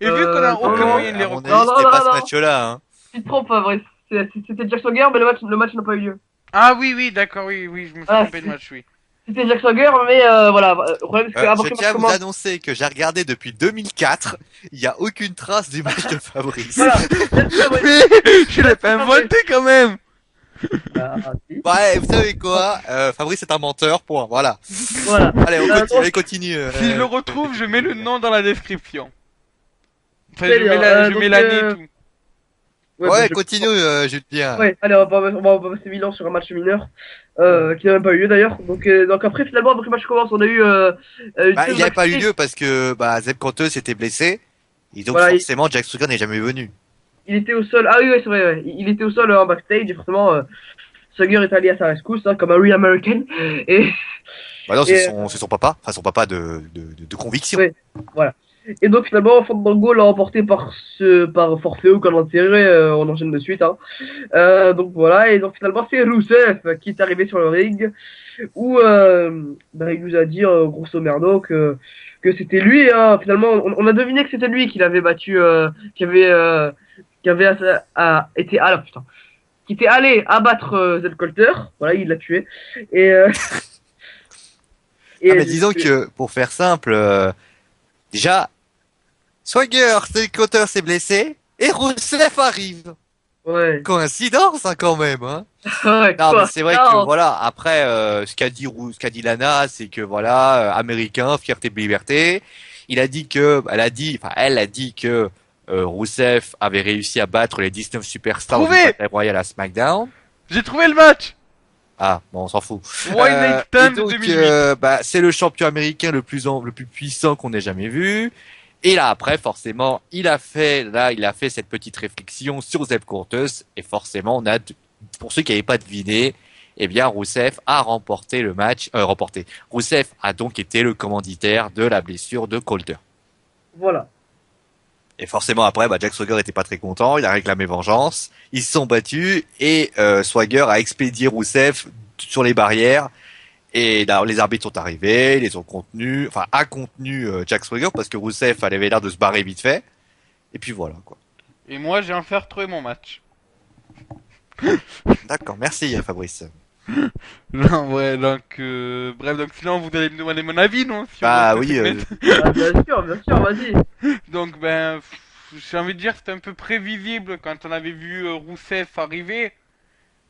Et vu qu'on a aucun non. moyen de les À mon reconnaître. avis, Non, c'était non, pas non, ce non. match-là, hein. Tu te trompes, Fabrice. C'était Jack Swagger, mais le match n'a pas eu lieu. Ah oui, d'accord, oui, je me suis Ah, trompé de match, oui. c'était Jack Swagger, mais voilà. Le problème, c'est qu'après Je le tiens à match vous commence. annoncer que j'ai regardé depuis 2004. Il n'y a aucune trace du match de Fabrice. Voilà. Laisse Fabrice. Mais je l'ai pas inventé quand même. Ah, si. Ouais, vous savez quoi? Fabrice est un menteur, point. Voilà. Voilà. Allez, on non. continue. Allez, continue. Si je le retrouve, je mets le nom dans la description. Enfin, Très je bien, mets la- je donc, mets l'année et tout. Ouais, Ouais, bah, continue, Julien. Ouais, allez, on va passer Milan sur un match mineur, qui n'a même pas eu lieu d'ailleurs. Donc après, finalement, après que le match commence, on a eu une Bah, scène il n'y avait pas eu backstage. lieu parce que bah, Zeb Canteux s'était blessé. Et donc, Voilà, forcément, Jack Swagger n'est jamais venu. il était au sol. Ah oui, ouais, c'est vrai, ouais. Il était au sol en backstage, et forcément, Swagger est allé à sa rescousse, hein, comme un real American. Et, Bah non, et c'est son papa. Enfin, son papa de conviction. ouais, voilà. Et donc finalement, Fandango l'a emporté par forfait ou quand tiré, on enchaîne de suite. Hein. Donc voilà, et donc finalement c'est Rousseff qui est arrivé sur le ring où bah, il nous a dit grosso merdo que c'était lui. Hein. Finalement, on a deviné que c'était lui qui l'avait battu, qui avait été ah là putain, qui était allé abattre Zed Colter. Voilà, il l'a tué. Et Ah, mais disons que, pour faire simple, déjà, Swagger, Zeb Canteux s'est blessé. Et Rousseff arrive. ouais, Coïncidence, hein, quand même, hein. ouais, Non, quoi. mais c'est vrai Non. que voilà. Après, ce qu'a dit Lana, c'est que voilà, américain, fierté de liberté. Elle a dit que Rousseff avait réussi à battre les 19 superstars au Trouvé Battle Royale à SmackDown. J'ai trouvé le match. Ah, bon, on s'en fout. One Night Et Stand de donc, 2008. bah, c'est le champion américain le plus puissant qu'on ait jamais vu. Et là, après, forcément, il a fait cette petite réflexion sur Zeb Courteus. Et forcément, pour ceux qui n'avaient pas deviné, eh bien, Rousseff a remporté le match, Rousseff a donc été le commanditaire de la blessure de Coulter. Voilà. Et forcément, après, bah, Jack Swagger était pas très content, il a réclamé vengeance, ils se sont battus, et Swagger a expédié Rousseff sur les barrières, et là, les arbitres sont arrivés, ils les ont contenus, a contenu Jack Swagger, parce que Rousseff avait l'air de se barrer vite fait, et puis voilà, quoi. Et moi, j'ai enfin retrouvé mon match. D'accord, merci Fabrice. Non, ouais, donc, bref, donc sinon vous allez me demander mon avis, non sur Bah ce oui, segment. Ah, bien sûr, vas-y. Donc, ben, j'ai envie de dire que c'était un peu prévisible quand on avait vu Rousseff arriver.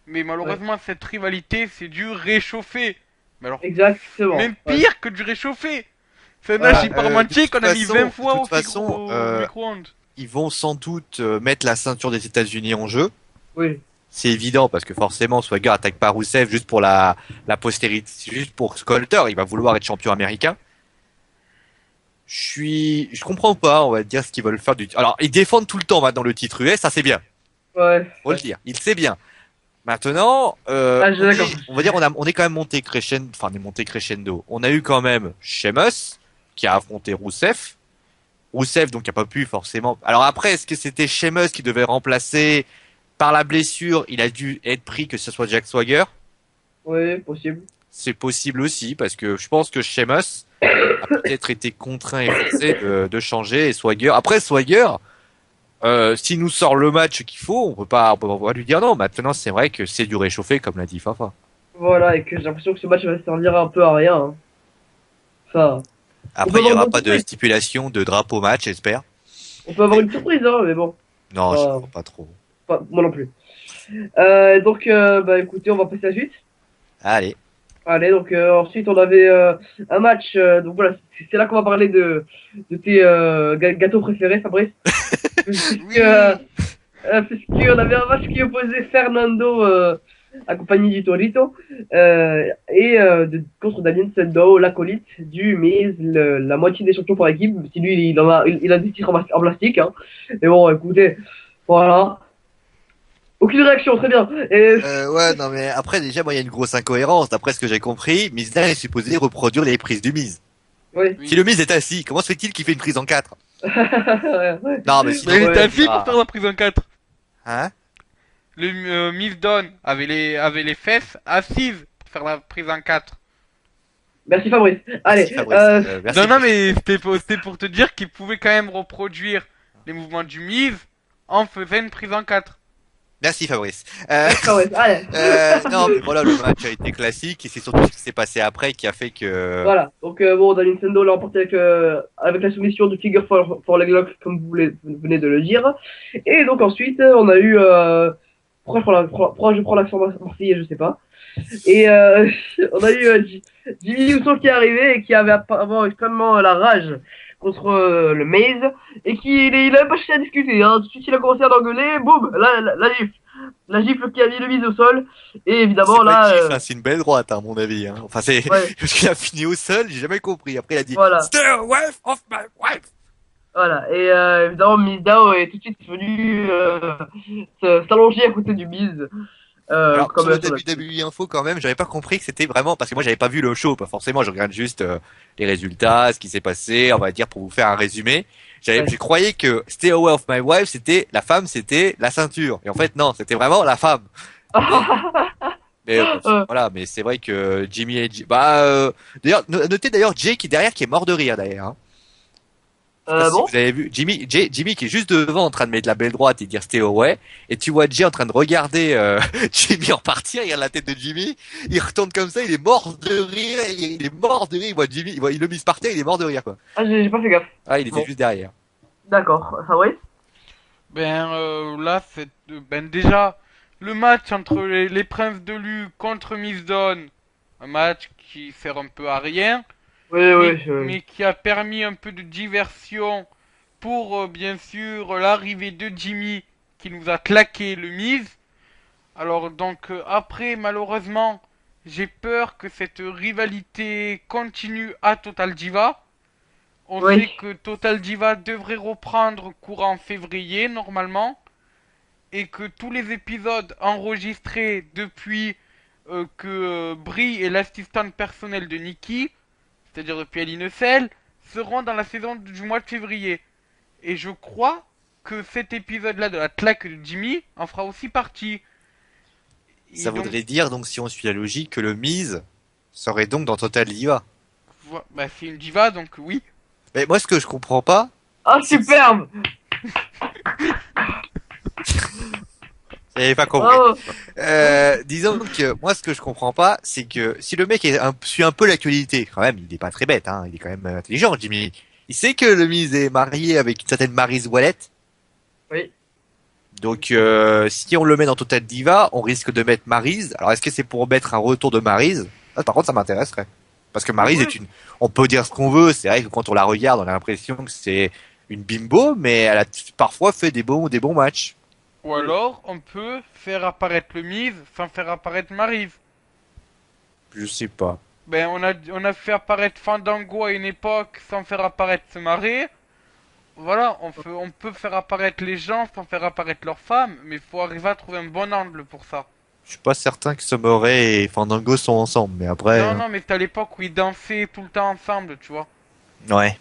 Mais malheureusement, cette rivalité, c'est du réchauffé. Mais alors, Exactement. même Ouais. pire que du réchauffé. C'est un Voilà, match hypermantier de toute qu'on a mis façon- 20 fois de au, toute façon, au micro-ondes. Ils vont sans doute mettre la ceinture des États-Unis en jeu. Oui. C'est évident parce que forcément Swagger attaque pas Rousseff juste pour la postérité, juste pour Coulter, il va vouloir être champion américain. Je comprends pas, on va dire ce qu'ils veulent faire alors ils défendent tout le temps maintenant le titre US, ça c'est bien. Ouais. Faut le dire, il sait bien. Maintenant, Ah, je suis d'accord. on va dire on est quand même monté crescendo, on est monté crescendo. On a eu quand même Sheamus qui a affronté Rousseff. Rousseff donc qui a pas pu forcément. Alors après, est-ce que c'était Sheamus qui devait remplacer par la blessure, il a dû être pris que ce soit Jack Swagger? Oui, possible. C'est possible aussi parce que je pense que Sheamus a peut-être été contraint et forcé de changer et Swagger. Après Swagger, s'il nous sort le match qu'il faut, on peut pas lui dire non. Maintenant, c'est vrai que c'est du réchauffé comme l'a dit Fafa. Voilà, et que j'ai l'impression que ce match va servir un peu à rien. Hein. Ça, Après, il y avoir aura une pas de surprise. stipulation de drapeau match, j'espère. On peut avoir une surprise, hein, mais bon. Non, je Ah. crois pas trop. Moi non plus. Donc, bah écoutez, on va passer à la suite. Allez. Allez, donc ensuite on avait un match. Donc voilà, c'est là qu'on va parler de tes gâteaux préférés, Fabrice. Oui. Puisqu'on avait un match qui opposait Fernando accompagné du Torito, contre Damien Sandow, l'acolyte du Miz, la moitié des champions pour l'équipe. Si lui, il a des titres en plastique, hein. Mais bon, écoutez, voilà. Aucune réaction, très bien. Ouais, non mais après déjà, moi il y a une grosse incohérence. D'après ce que j'ai compris, Mizdow est supposé reproduire les prises du Miz. Oui. Oui. Si le Miz est assis, comment se fait-il qu'il fait une prise en 4? Ouais, ouais. Non mais sinon... Mais il était Ouais. assis pour faire la prise en 4. Hein? Le Miss Dawn avait les fesses assises pour faire la prise en 4. Merci Fabrice. Merci Allez, Fabrice. Merci. Non, non, mais c'était pour te dire qu'il pouvait quand même reproduire les mouvements du Miz en faisant une prise en 4. Merci Fabrice. merci Fabrice. Allez. Non, mais voilà, le match a été classique et c'est surtout ce qui s'est passé après qui a fait que... Voilà. Donc bon, Damien Sandow l'a emporté avec la soumission de Figure for Leglock, comme vous venez de le dire. Et donc ensuite, on a eu pourquoi je prends l'accent marseillais, je sais pas. Et on a eu Jimmy Uso qui est arrivé et qui avait apparemment extrêmement la rage contre le Maze et il a pas cherché à discuter. Hein. Tout de suite, il a commencé à l'engueuler, boum, la gifle qui a mis le mise au sol. Et évidemment C'est pas là, une gifle, hein, c'est une belle droite, hein, à mon avis. Hein. Enfin, c'est ouais, parce qu'il a fini au sol, j'ai jamais compris. Après, il a dit voilà. Stay away of my wife. Voilà, et évidemment, Mizdow est tout de suite venu s'allonger à côté du Miz. Alors sur Comme le son habitude. WWE Info quand même, j'avais pas compris que c'était vraiment parce que moi j'avais pas vu le show, pas forcément, je regarde juste les résultats, ce qui s'est passé, on va dire pour vous faire un résumé. Ouais. Je croyais que Stay Away of My Wife c'était la femme, c'était la ceinture, et en fait non, c'était vraiment la femme. Mais voilà, mais c'est vrai que Jimmy et d'ailleurs notez d'ailleurs Jay qui est derrière qui est mort de rire d'ailleurs. Hein. Je sais pas si Bon, vous avez vu Jimmy qui est juste devant en train de mettre la belle droite et dire stay away et tu vois Jay en train de regarder Jimmy en partir, il regarde la tête de Jimmy, il retourne comme ça, il est mort de rire, il est mort de rire, il voit Jimmy, il le mise par terre, il est mort de rire quoi. j'ai pas fait gaffe. Ah, il était Bon. juste derrière. D'accord, Fabrice. Ben là, c'est ben déjà le match entre les Princes de Lu contre Miss Dawn, un match qui sert un peu à rien, Oui, oui, mais qui a permis un peu de diversion pour bien sûr l'arrivée de Jimmy qui nous a claqué le Miz. Alors donc après malheureusement j'ai peur que cette rivalité continue à Total Diva. On Oui. sait que Total Diva devrait reprendre courant février normalement et que tous les épisodes enregistrés depuis que Brie est l'assistante personnelle de Nikki, c'est-à-dire depuis Hell in a Cell, seront dans la saison du mois de février. Et je crois que cet épisode-là de la claque de Jimmy en fera aussi partie. Ça Et donc, voudrait dire donc si on suit la logique que le Miz serait donc dans Total Diva. bah, c'est une diva, donc oui. Mais moi ce que je comprends pas, Ah, superbe. j'avais pas compris. Oh, Disons que moi ce que je comprends pas, c'est que si le mec suit un peu l'actualité, quand même, il est pas très bête, hein, il est quand même intelligent, Jimmy. Il sait que le Miz est marié avec une certaine Maryse Wallet. oui. Donc si on le met dans Total Diva, on risque de mettre Maryse. Alors est-ce que c'est pour mettre un retour de Maryse? Ah, par contre ça m'intéresserait. Parce que Maryse Oui. est une... On peut dire ce qu'on veut, c'est vrai que quand on la regarde, on a l'impression que c'est une bimbo, mais elle a parfois fait des bons matchs. Ou alors, on peut faire apparaître le Miz sans faire apparaître Maryse. Je sais pas. Ben, on a fait apparaître Fandango à une époque sans faire apparaître ce marais. Voilà, on peut faire apparaître les gens sans faire apparaître leurs femmes, mais il faut arriver à trouver un bon angle pour ça. Je suis pas certain que Sommeret et Fandango sont ensemble, mais après... Non, non, mais c'était à l'époque où ils dansaient tout le temps ensemble, tu vois. Ouais.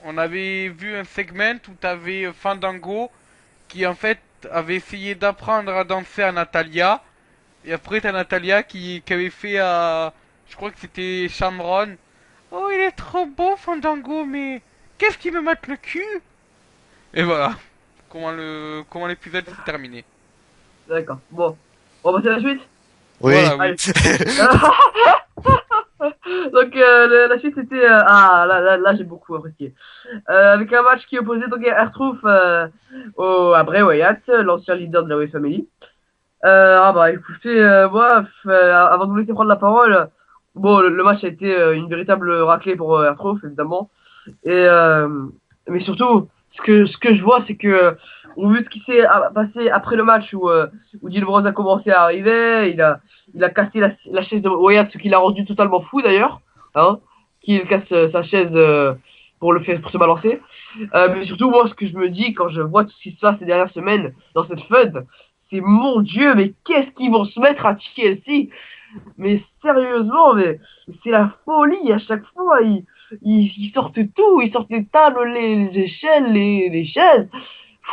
On avait vu un segment où t'avais Fandango qui en fait avait essayé d'apprendre à danser à Natalia. Et après t'as Natalia qui avait fait à... Je crois que c'était Shamron. Oh, il est trop beau Fandango, mais qu'est-ce qui me mate le cul? Et voilà. Comment l'épisode s'est terminé. D'accord. Bon. On va passer à la suite. Oui. Voilà, oui. Allez. Donc la suite c'était là j'ai beaucoup apprécié. Avec un match qui opposait donc R-Truth à Bray Wyatt, l'ancien leader de la Wyatt Family. Ah bah écoutez, moi avant de vous laisser prendre la parole, bon le match a été une véritable raclée pour R-Truth évidemment. Et mais surtout ce que je vois c'est que Au vu de ce qui s'est passé après le match où Dean Ambrose a commencé à arriver, il a cassé la chaise de Wyatt, ce qui l'a rendu totalement fou d'ailleurs, hein, qu'il casse sa chaise pour le faire, pour se balancer. Mais surtout, moi, ce que je me dis quand je vois tout ce qui se passe ces dernières semaines dans cette feud, c'est mon Dieu, mais qu'est-ce qu'ils vont se mettre à TLC? Mais sérieusement, mais c'est la folie à chaque fois. Ils sortent tout, ils sortent les tables, les échelles, les chaises.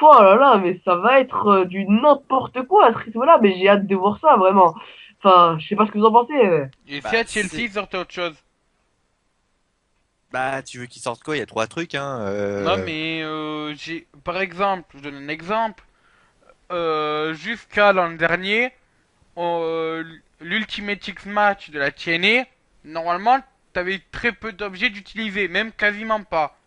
Oh là là, mais ça va être du n'importe quoi à ce rythme-là. Mais j'ai hâte de voir ça, vraiment. Enfin, je sais pas ce que vous en pensez. Et Bah, si à Chelsea, c'est... ils sortaient autre chose? Bah, tu veux qu'ils sortent quoi? Il y a trois trucs, hein. Non, mais par exemple, je donne un exemple. Jusqu'à l'an dernier, l'Ultimate X Match de la TNA, normalement, t'avais très peu d'objets d'utiliser, même quasiment pas.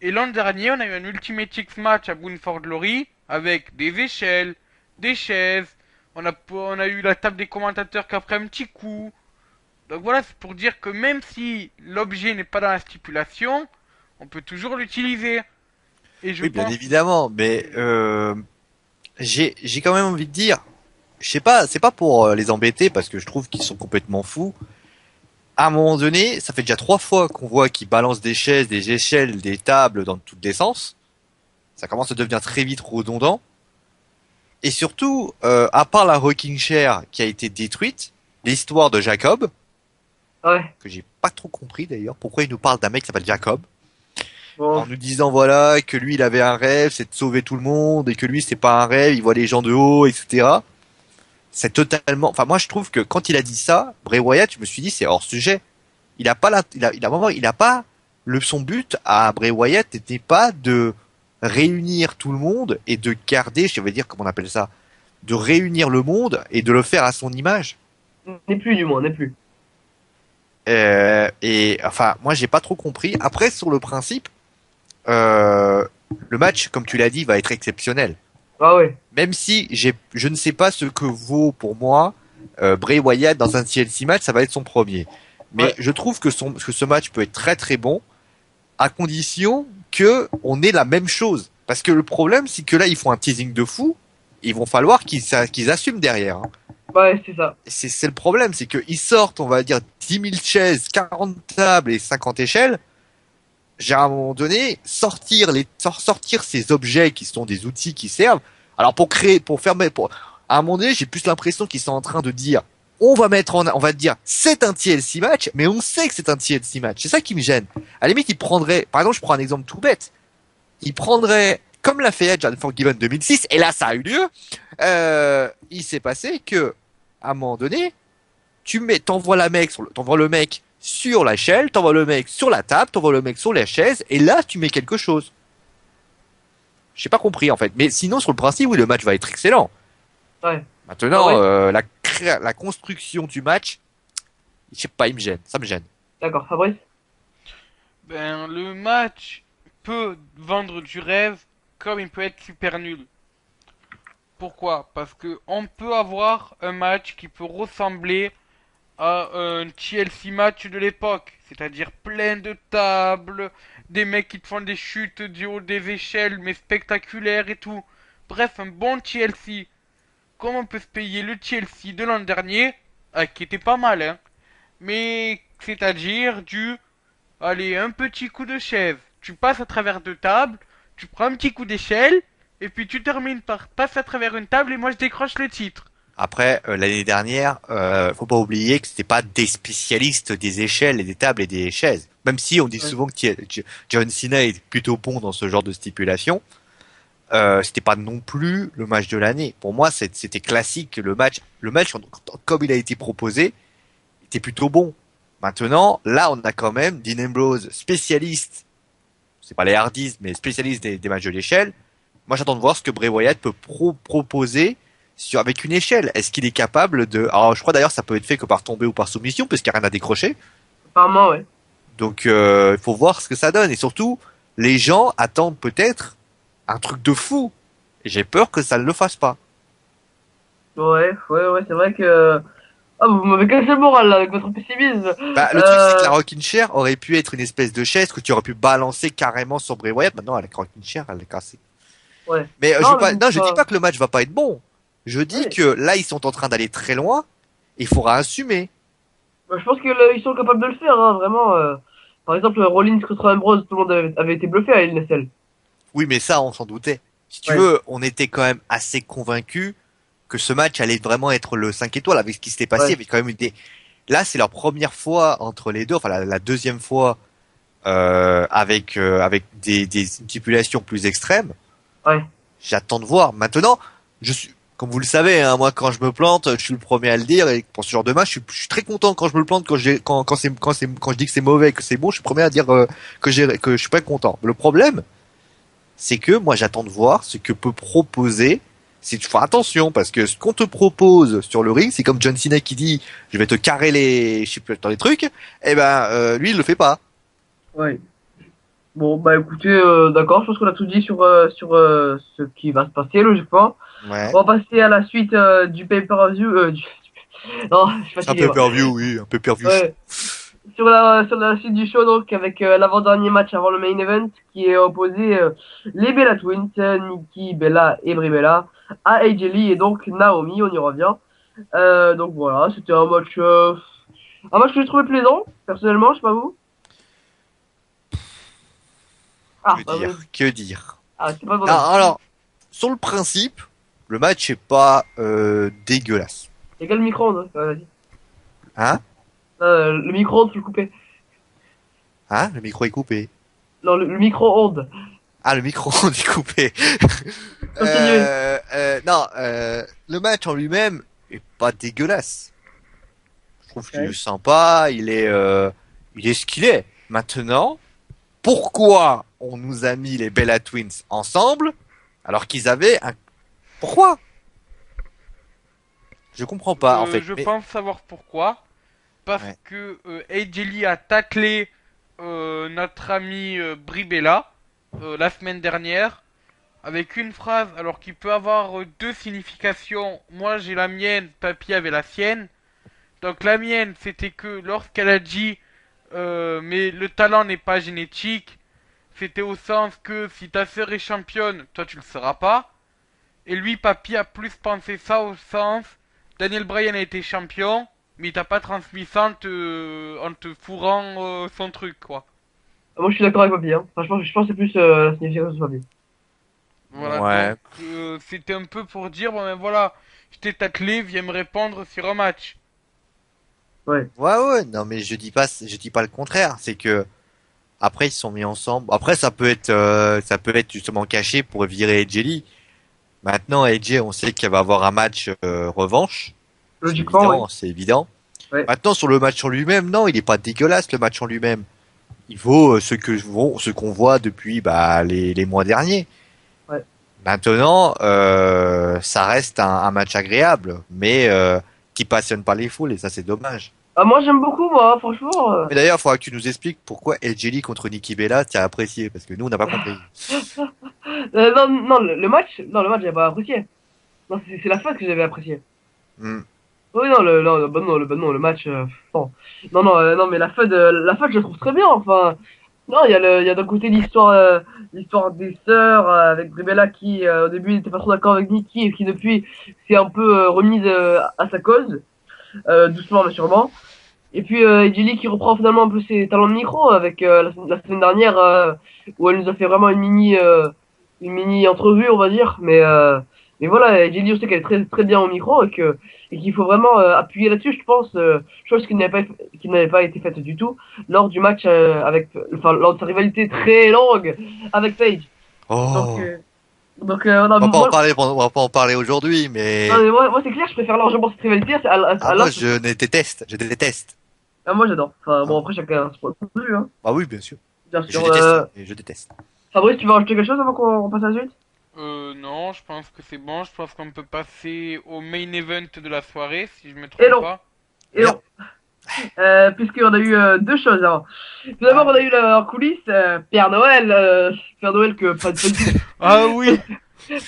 Et l'an dernier, on a eu un Ultimate X Match à Bound for Glory avec des échelles, des chaises. On a eu la table des commentateurs qui a pris un petit coup. Donc voilà, c'est pour dire que même si l'objet n'est pas dans la stipulation, on peut toujours l'utiliser. Et je Oui, bien pense... évidemment, mais j'ai quand même envie de dire, je sais pas, c'est pas pour les embêter parce que je trouve qu'ils sont complètement fous. À un moment donné, ça fait déjà trois fois qu'on voit qu'ils balancent des chaises, des échelles, des tables dans tous les sens. Ça commence à devenir très vite redondant. Et surtout, à part la rocking chair qui a été détruite, l'histoire de Jacob, Ouais, que j'ai pas trop compris d'ailleurs, pourquoi il nous parle d'un mec qui s'appelle Jacob, bon. en nous disant voilà que lui il avait un rêve, c'est de sauver tout le monde, et que lui c'est pas un rêve, il voit les gens de haut, etc. C'est totalement, enfin moi je trouve que quand il a dit ça, Bray Wyatt, je me suis dit c'est hors sujet. Il a pas vraiment, il a pas son but à Bray Wyatt n'était pas de réunir tout le monde et de garder, je vais dire comment on appelle ça, de réunir le monde et de le faire à son image. N'est plus du moins, n'est plus. Et enfin, moi j'ai pas trop compris. Après, sur le principe, euh, le match, comme tu l'as dit, va être exceptionnel. Ah ouais. Même si je ne sais pas ce que vaut pour moi Bray Wyatt dans un TLC match, ça va être son premier. Mais Ouais. je trouve que ce match peut être très très bon à condition que on ait la même chose. Parce que le problème, c'est que là, ils font un teasing de fou. Il vont falloir qu'ils assument derrière, hein. Ouais, c'est ça. C'est le problème, c'est qu'ils sortent, on va dire, 10 000 chaises, 40 tables et 50 échelles. J'ai à un moment donné sortir ces objets qui sont des outils qui servent. Alors à un moment donné, j'ai plus l'impression qu'ils sont en train de dire, on va dire, c'est un TLC match, mais on sait que c'est un TLC match. C'est ça qui me gêne. À la limite, ils prendraient, par exemple, je prends un exemple tout bête. Ils prendraient, comme l'a fait Edge à Unforgiven 2006, et là, ça a eu lieu, il s'est passé que, à un moment donné, t'envoies le mec sur l'échelle, t'envoies le mec sur la table, t'envoies le mec sur la chaise, et là, tu mets quelque chose. J'ai pas compris, en fait. Mais sinon, sur le principe, oui, le match va être excellent. Ouais. Ah Maintenant, ouais. la construction du match, je sais pas, il me gêne. Ça me gêne. D'accord. Fabrice? Ben, le match peut vendre du rêve comme il peut être super nul. Pourquoi? Parce que on peut avoir un match qui peut ressembler à un TLC match de l'époque, c'est-à-dire plein de tables, des mecs qui te font des chutes du haut des échelles mais spectaculaires et tout. Bref, un bon TLC. Comme on peut se payer le TLC de l'an dernier, qui était pas mal, hein. Mais c'est-à-dire allez, un petit coup de chaise. Tu passes à travers deux tables, tu prends un petit coup d'échelle, et puis tu termines par passer à travers une table et moi je décroche le titre. Après, l'année dernière, faut pas oublier que c'était pas des spécialistes des échelles et des tables et des chaises. Même si on dit Ouais. souvent que John Cena est plutôt bon dans ce genre de stipulation, c'était pas non plus le match de l'année. Pour moi, c'était classique. Le match comme il a été proposé, était plutôt bon. Maintenant, là, on a quand même Dean Ambrose, spécialiste. C'est pas les Hardys, mais spécialiste des matchs de l'échelle. Moi, j'attends de voir ce que Bray Wyatt peut proposer avec une échelle. Est-ce qu'il est capable de... Alors, je crois d'ailleurs ça peut être fait que par tomber ou par soumission, puisqu'il n'y a rien à décrocher. Apparemment, ouais. Donc, il faut voir ce que ça donne. Et surtout, les gens attendent peut-être un truc de fou. Et j'ai peur que ça ne le fasse pas. Ouais, ouais, ouais, c'est vrai que... Ah, vous m'avez cassé le moral, là, avec votre pessimisme. Bah, le truc, c'est que Euh... la rocking chair aurait pu être une espèce de chaise que tu aurais pu balancer carrément sur Bray Wyatt. Maintenant, la rocking chair, elle est cassée. Ouais. Mais Non, mais non, je dis pas- pas que le match va pas être bon. Je dis ouais. que là, ils sont en train d'aller très loin. Il faudra assumer. Bah, je pense qu'ils sont capables de le faire, hein, vraiment. Par exemple, Rollins contre Ambrose, tout le monde avait été bluffé à LNSL. Oui, mais ça, on s'en doutait. Si tu Ouais. veux, on était quand même assez convaincus que ce match allait vraiment être le 5 étoiles avec ce qui s'était passé. Il y Ouais. avait quand même eu des... Là, c'est leur première fois entre les deux, enfin la deuxième fois avec des stipulations plus extrêmes. Ouais. J'attends de voir. Maintenant, comme vous le savez, hein, moi quand je me plante, je suis le premier à le dire. Et pour ce genre de match, je suis très content quand je me plante, quand je dis que c'est mauvais, que c'est bon, je suis le premier à dire que je suis pas content. Le problème, c'est que moi j'attends de voir ce que peut proposer. Si tu fais attention, parce que ce qu'on te propose sur le ring, c'est comme John Cena qui dit, je vais te carrer je sais plus, dans les trucs. Eh ben, lui, il le fait pas. Ouais. Bon, bah écoutez, d'accord, je pense qu'on a tout dit sur ce qui va se passer, logiquement. Ouais. On va passer à la suite du pay-per-view. Non, je suis C'est un fatigué, moi. pay-per-view, oui, un pay-per-view. Ouais. Sur la suite du show, donc, avec l'avant-dernier match avant le main event, qui est opposé les Bella Twins, Nikki, Bella et Brie Bella, à AJ Lee et donc Naomi, on y revient. Donc voilà, c'était un match que j'ai trouvé plaisant, personnellement, je sais pas vous. Ah, Que bah, dire? Que dire? c'est pas ton Non, avis. alors, sur le principe, le match est pas dégueulasse. Il y a quel micro-ondes, ouais, vas-y. Hein? Le micro-ondes, faut le couper. Hein? Le micro est coupé. Non, le micro-ondes. Ah, le micro est coupé. Continuez. Non, le match en lui-même est pas dégueulasse. Je trouve qu'il Ouais. est sympa, il est ce qu'il est. Maintenant, pourquoi on nous a mis les Bella Twins ensemble alors qu'ils avaient un... Pourquoi? Je comprends pas, en fait. Je Mais... pense savoir pourquoi. Parce Ouais. que AJ Lee a taclé notre ami Brie Bella la semaine dernière avec une phrase alors qu'il peut avoir deux significations. Moi j'ai la mienne, Papy avait la sienne. Donc la mienne c'était que lorsqu'elle a dit mais le talent n'est pas génétique, c'était au sens que si ta sœur est championne, toi tu le seras pas. Et lui, Papy a plus pensé ça au sens Daniel Bryan a été champion, mais il t'a pas transmis ça en te fourrant son truc, quoi. Moi, je suis d'accord avec Papy, hein. Enfin, je pense que c'est plus la signification de Papy. Voilà, Ouais. donc c'était un peu pour dire, bon ben voilà, je t'ai taclé, viens me répondre sur un match. Ouais. Ouais, non, mais je dis pas le contraire. C'est que, après, ils se sont mis ensemble. Après, ça peut être justement caché pour virer Jelly. Maintenant, AJ, on sait qu'elle va avoir un match revanche. Logiquement, oui. C'est évident. Ouais. Maintenant, sur le match en lui-même, non, il est pas dégueulasse le match en lui-même. Il vaut ce qu'on voit depuis les mois derniers. Ouais. Maintenant, ça reste un match agréable, mais qui passionne pas les foules et ça c'est dommage. Ah, moi, j'aime beaucoup, moi, franchement. Mais d'ailleurs, il faudra que tu nous expliques pourquoi LJ Lee contre Nikki Bella t'as apprécié parce que nous on n'a pas compris. Non, non, le match, j'ai pas apprécié. Non, c'est la fin que j'avais apprécié. Hmm. Oui, non, le match, non. Non, non, non, mais la fin, je la trouve très bien, enfin. Non, il y a d'un côté l'histoire des sœurs, avec Brebella qui, au début, n'était pas trop d'accord avec Nikki et qui, depuis, s'est un peu remise à sa cause, doucement mais sûrement. Et puis, Edgely qui reprend finalement un peu ses talents de micro avec la semaine dernière, où elle nous a fait vraiment une mini entrevue, on va dire. Mais voilà, Edgely, je sais qu'elle est très, très bien au micro et qu'il faut vraiment appuyer là-dessus, je pense, chose qui n'avait pas été faite du tout lors du match lors de sa rivalité très longue avec Paige. Donc, Oh, non, moi, on va pas en parler aujourd'hui, non, mais moi, c'est clair, je préfère largement cette rivalité à moi l'autre. je déteste. Ah, moi, j'adore. Enfin, Ah, bon, après, chacun se point de vue, hein. bah oui, bien sûr. Bien Je sûr. déteste, et je déteste. Fabrice, tu veux rajouter quelque chose avant qu'on passe à la suite? Non, je pense que c'est bon, je pense qu'on peut passer au main event de la soirée, si je me Et trompe non. pas. Et non. Puisqu'on a eu deux choses avant. Tout d'abord, on a eu en coulisses Père Noël. Père Noël que pas du tout, Ah oui.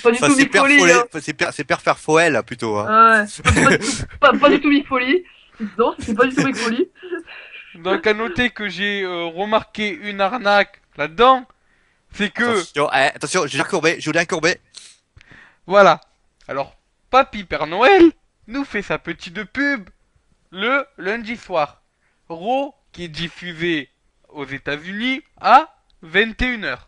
pas du Ça tout c'est Mick Foley. Hein. C'est Père Farfoel là, plutôt. Hein. Ouais, pas du tout Mick Foley. Non, c'était pas du tout Mick Foley. Donc à noter que j'ai remarqué une arnaque là-dedans, c'est que, Attention, Julien Courbet. voilà. Alors, Papy Père Noël nous fait sa petite pub le lundi soir. Raw qui est diffusé aux États-Unis à 21h.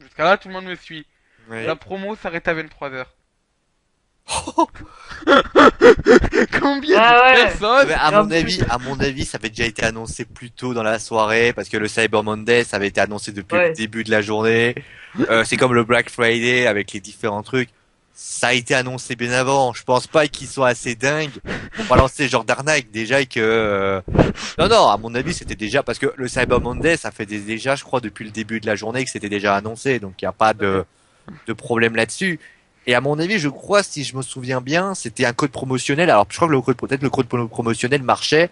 Jusqu'à là, tout le monde me suit. Ouais. La promo s'arrête à 23h. Combien Ah de ouais. personnes Mais à mon avis, ça avait déjà été annoncé plus tôt dans la soirée parce que le Cyber Monday, ça avait été annoncé depuis Ouais. le début de la journée. C'est comme le Black Friday avec les différents trucs. Ça a été annoncé bien avant. Je pense pas qu'ils soient assez dingues pour balancer ce genre d'arnaque déjà et que non, à mon avis, c'était déjà parce que le Cyber Monday, ça fait déjà, je crois, depuis le début de la journée que c'était déjà annoncé, donc il y a pas de problème là-dessus. Et à mon avis, je crois, si je me souviens bien, c'était un code promotionnel. Alors, je crois que peut-être le code promotionnel marchait.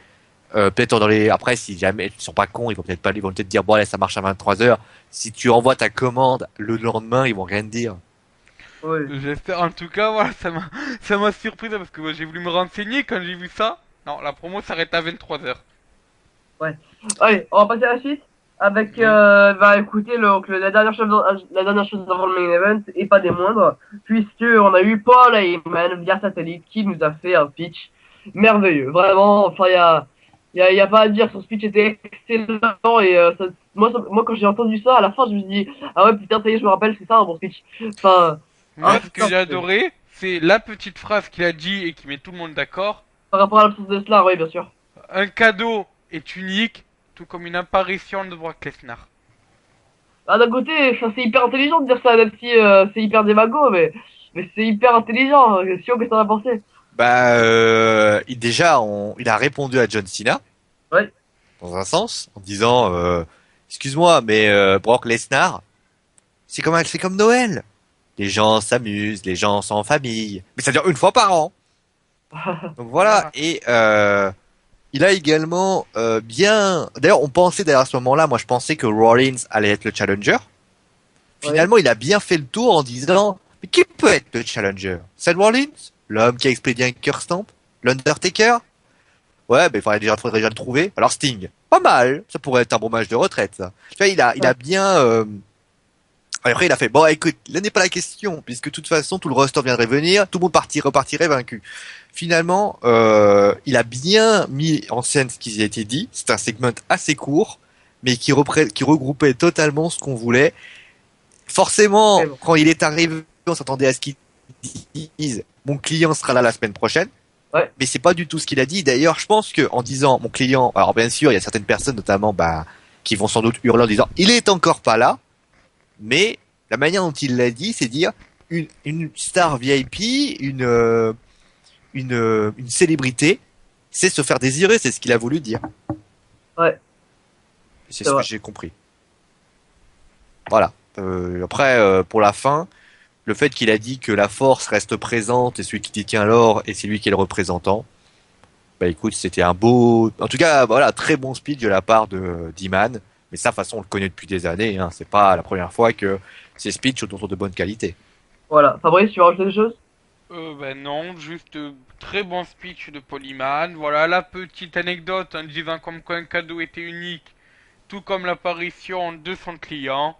Peut-être dans les, après, si jamais ils sont pas cons, ils vont peut-être dire, bon, allez, ça marche à 23h. Si tu envoies ta commande le lendemain, ils vont rien te dire. Ouais. J'espère. En tout cas, voilà, ça m'a surpris parce que moi, j'ai voulu me renseigner quand j'ai vu ça. Non, la promo s'arrête à 23h. Allez, on va passer à la suite avec, Oui. bah écoutez, la dernière chose avant le main event, et pas des moindres, puisque on a eu Paul Heyman via satellite qui nous a fait un pitch merveilleux. Vraiment, enfin, y a pas à dire, son speech était excellent et moi quand j'ai entendu ça, à la fin, je me suis dit, ah ouais, putain, ça y est, je me rappelle, c'est ça un bon speech. Enfin, Moi, ah, ce que putain, j'ai adoré, c'est la petite phrase qu'il a dit et qui met tout le monde d'accord. par rapport à l'absence de cela, oui, bien sûr. Un cadeau est unique, tout comme une apparition de Brock Lesnar. Ah, d'un côté, enfin, c'est hyper intelligent de dire ça, même si c'est hyper démago, mais c'est hyper intelligent. Sio, qu'est-ce que t'en as pensé? Bah, il a répondu à John Cena. Ouais. Dans un sens, en disant, excuse-moi, mais Brock Lesnar, c'est comme Noël. Les gens s'amusent, les gens sont en famille, mais ça dure une fois par an. Donc voilà. Voilà. Et il a également bien. D'ailleurs, on pensait d'ailleurs à ce moment-là, moi je pensais que Rollins allait être le challenger. Finalement, il a bien fait le tour en disant, mais qui peut être le challenger? Seth Rollins, l'homme qui a expédié un cœur stamp, l'Undertaker. Ouais, ben faudrait déjà le trouver. Alors Sting, pas mal. Ça pourrait être un bon match de retraite. Ça. Tu vois, il a bien. Après, il a fait, bon, écoute, là n'est pas la question, puisque de toute façon, tout le roster viendrait venir, tout le monde repartirait vaincu. Finalement, il a bien mis en scène ce qui a été dit. C'est un segment assez court, mais qui regroupait totalement ce qu'on voulait. Forcément, Ouais, bon. quand il est arrivé, on s'attendait à ce qu'il dise, mon client sera là la semaine prochaine. Ouais. Mais c'est pas du tout ce qu'il a dit. D'ailleurs, je pense que en disant mon client, alors bien sûr, il y a certaines personnes, notamment, bah, qui vont sans doute hurler en disant, il est encore pas là. Mais la manière dont il l'a dit, c'est dire une star VIP, une célébrité, c'est se faire désirer, c'est ce qu'il a voulu dire. Ouais. C'est C'est ce que vrai. j'ai compris. Voilà. Après, pour la fin, le fait qu'il a dit que la force reste présente et celui qui détient l'or et c'est lui qui est le représentant, bah écoute, c'était un beau, en tout cas, voilà, très bon speech de la part de d'Iman. Mais ça, de toute façon, on le connaît depuis des années. Hein. C'est pas la première fois que ces speeches sont de bonne qualité. Voilà. Fabrice, tu veux rajouter des choses? Ben non, juste très bon speech de Polyman. Voilà la petite anecdote en disant comme quoi un cadeau était unique, tout comme l'apparition de son client.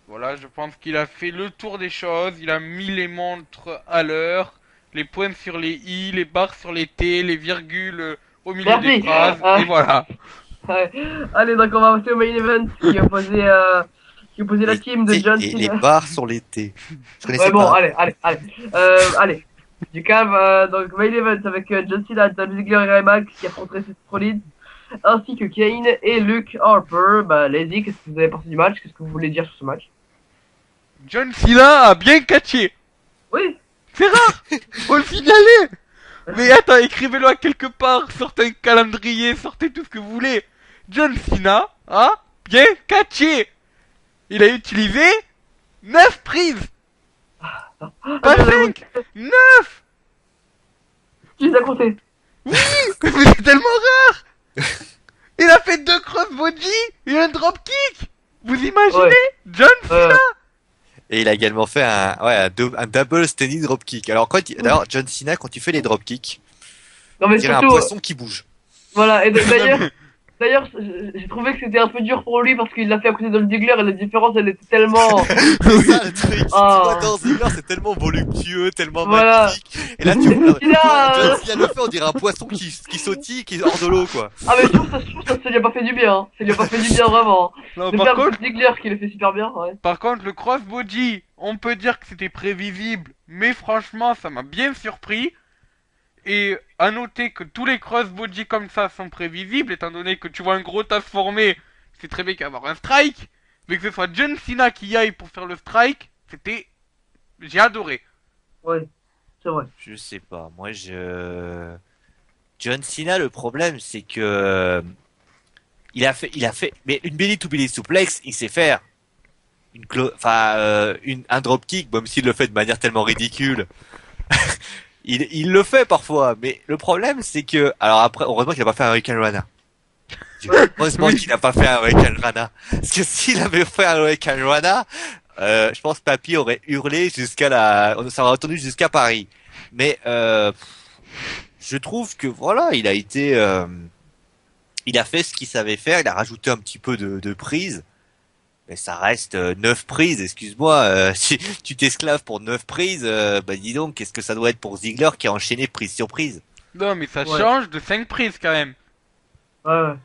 Voilà, je pense qu'il a fait le tour des choses. Il a mis les montres à l'heure, les points sur les i, les barres sur les t, les virgules au milieu Merci. des phrases. Ah. Et voilà. Ouais. Allez, donc on va passer au main event qui opposait la team de John Et les Cena. barres sur les T. Je connaissais Ouais, bon, pas. allez. Allez. Du calme, donc main event avec John Cena, Dolph Ziggler et Ryback qui affronterait Seth Rollins, ainsi que Kane et Luke Harper. Bah, allez-y, qu'est-ce que vous avez pensé du match? Qu'est-ce que vous voulez dire sur ce match? John Cena a bien catché. Oui. C'est rare. Faut le signaler. Mais attends, écrivez-le à quelque part. Sortez un calendrier, sortez tout ce que vous voulez. John Cena a bien catché. Il a utilisé 9 prises. Pas 5, 9. Tu les as comptés. Mais c'est tellement rare. Il a fait 2 crossbody et un dropkick. Vous imaginez? Ouais. John Cena. Et il a également fait un double standing dropkick. Alors, d'ailleurs, John Cena, quand tu fais les dropkicks, Non, on mais dirait un surtout, poisson qui bouge. voilà, et d'ailleurs, D'ailleurs, j'ai trouvé que c'était un peu dur pour lui parce qu'il l'a fait à côté de Ziggler et la différence, elle était tellement... C'est ça le truc. Tu vois, Ah, dans Ziggler, c'est tellement voluptueux, tellement voilà. magnifique. Et là, tu vois, Il a... John Cena le fait, on dirait un poisson qui sautille, qui est hors de l'eau, quoi. Ah, mais je trouve ça lui a pas fait du bien. Hein. Ça lui a pas fait du bien, vraiment. Non, De par faire contre, Ziggler qui le fait super bien, ouais. le crossbody, on peut dire que c'était prévisible, mais franchement, ça m'a bien surpris. Et à noter que tous les crossbody comme ça sont prévisibles, étant donné que tu vois un gros tas formé, c'est très bien qu'avoir un strike, mais que ce soit John Cena qui y aille pour faire le strike, c'était... J'ai adoré. Ouais, c'est vrai. Je sais pas. Moi, John Cena, le problème, c'est que il a fait, mais une belly to belly suplex, il sait faire un dropkick, même s'il le fait de manière tellement ridicule. Il le fait parfois, mais le problème, c'est que, alors après, heureusement qu'il a pas fait un Hurricane Rana. Heureusement qu'il a pas fait un Hurricane Rana. Parce que s'il avait fait un Hurricane Rana, je pense que Papy aurait hurlé ça aurait entendu jusqu'à Paris. Mais, je trouve que voilà, il a fait ce qu'il savait faire, il a rajouté un petit peu de prise, mais ça reste 9 prises, excuse-moi, si tu t'esclaves pour 9 prises, bah dis donc, qu'est-ce que ça doit être pour Ziggler qui a enchaîné prise sur prise. Non, mais ça Ouais. change de 5 prises quand même. Ouais,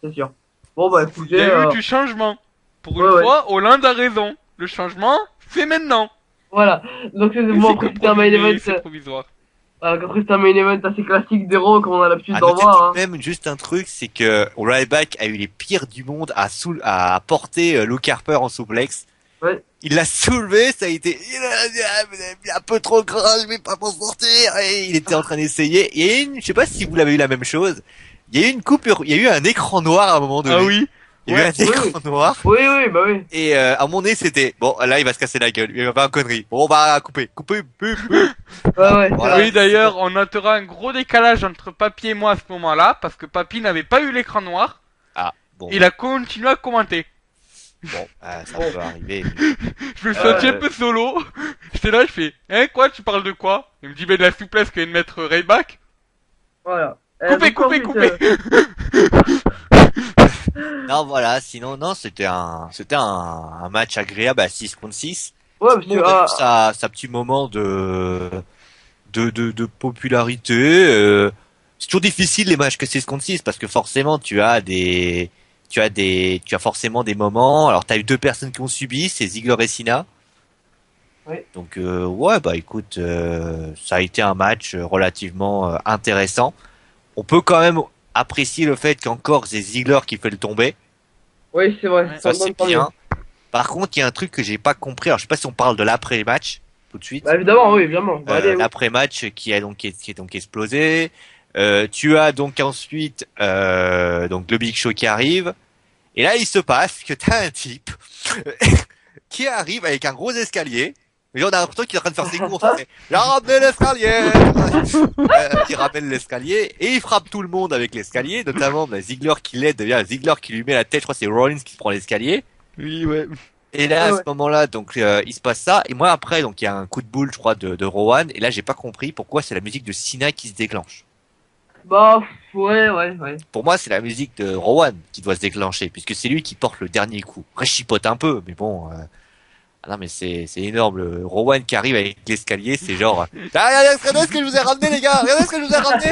c'est sûr. Bon, bah, Il y écoutez, a eu du changement. Pour une ouais. fois, Hollande a raison. Le changement, c'est maintenant. Voilà. Donc, c'est Et bon, c'est après, c'était un main compromis, mais event. c'est provisoire. Après, c'était un main event assez classique d'Hero, comme on a l'habitude À d'en noter voir, tout hein. de même juste un truc, c'est que Ryback a eu les pires du monde à porter Luke Harper en souplex. Ouais. Il l'a soulevé, ça a été, il est un peu trop gras, je vais pas m'en sortir, et il était en train d'essayer, et je sais pas si vous l'avez eu la même chose, il y a eu une coupure, il y a eu un écran noir à un moment donné. Ah oui. Il y a eu un Oui, écran oui. noir, Oui, bah oui. et à mon nez c'était, bon, là il va se casser la gueule, il va faire une connerie. Bon, on va couper, Ouais, ouais, Voilà. c'est vrai. Oui, d'ailleurs, on notera un gros décalage entre Papy et moi à ce moment-là, parce que Papy n'avait pas eu l'écran noir. Ah, bon, Il a continué à commenter. ça Bon. peut arriver. Je me suis senti un peu solo. J'étais là, je fais, hein, quoi, tu parles de quoi? Il me dit, mais de la souplesse que vient de mettre Rayback. Voilà. Coupez, Donc, coupez, ensuite, coupez. Non, voilà, sinon, non, c'était un match agréable à 6 contre 6. Ouais, Tout parce le monde que, a eu sa petit moment de popularité. C'est toujours difficile les matchs que 6 contre 6 parce que forcément tu as forcément des moments. Alors t'as eu deux personnes qui ont subi, c'est Ziggler et Cena. Ouais. Donc ouais, bah écoute, ça a été un match relativement intéressant. On peut quand même apprécier le fait qu'encore c'est Ziggler qui fait le tomber. oui, c'est vrai. Ouais. Ça Tant c'est mieux. bien. Par contre, il y a un truc que j'ai pas compris. Alors je sais pas si on parle de l'après-match tout de suite. Bah, évidemment, oui, évidemment. Bah, allez, oui. L'après-match qui est donc explosé. Tu as donc ensuite donc le Big Show qui arrive. Et là, il se passe que t'as un type qui arrive avec un gros escalier. Et on a l'impression qu'il est en train de faire ses courses. Il a ramené l'escalier. Il ramène l'escalier et il frappe tout le monde avec l'escalier, notamment Ziggler qui l'aide, devient Ziggler qui lui met la tête. Je crois que c'est Rollins qui prend l'escalier. Oui, ouais. Et là, à Ouais. ce moment-là, donc il se passe ça. Et moi après, donc il y a un coup de boule, je crois, de Rowan. Et là, j'ai pas compris pourquoi c'est la musique de Cena qui se déclenche. Bah, ouais. Pour moi, c'est la musique de Rowan qui doit se déclencher, puisque c'est lui qui porte le dernier coup. Après, je chipote un peu, mais bon. Ah non, mais c'est énorme. Le Rowan qui arrive avec l'escalier, c'est genre. Ah, regardez ce que je vous ai ramené, les gars. Regardez ce que je vous ai ramené.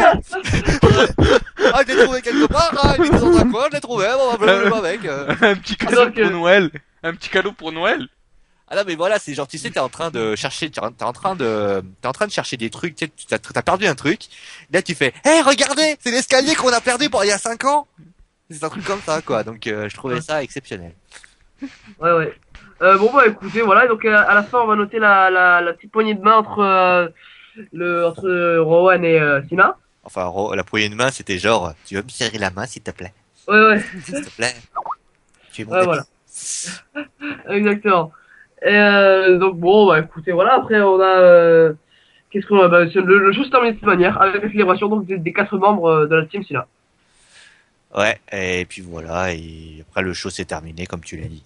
Ah, je l'ai trouvé quelque part. Ah, il était dans un coin, je l'ai trouvé. Bon, on va le jouer avec. Un petit cadeau Donc, pour Noël. Un petit cadeau pour Noël. Ah non, mais voilà, c'est genre, tu sais, t'es en train de chercher, t'es en train de chercher des trucs, tu sais, t'as perdu un truc. Là, tu fais, hé, regardez, c'est l'escalier qu'on a perdu il y a 5 ans. C'est un truc comme ça, quoi. Donc, je trouvais ça exceptionnel. Ouais. Bon, bah, écoutez, voilà. Donc, à la fin, on va noter la petite poignée de main entre Rowan et Cena. Enfin, la poignée de main, c'était genre, tu veux me serrer la main, s'il te plaît? Ouais. S'il te plaît. Tu es mon Ouais, ami. voilà. Exactement. Et donc, bon, bah, écoutez, voilà. Après, on a... qu'est-ce qu'on a? Bah, le show se termine de cette manière, avec la célébration donc, des 4 membres de la team Cena. Ouais, et puis voilà, et après le show s'est terminé, comme tu l'as dit.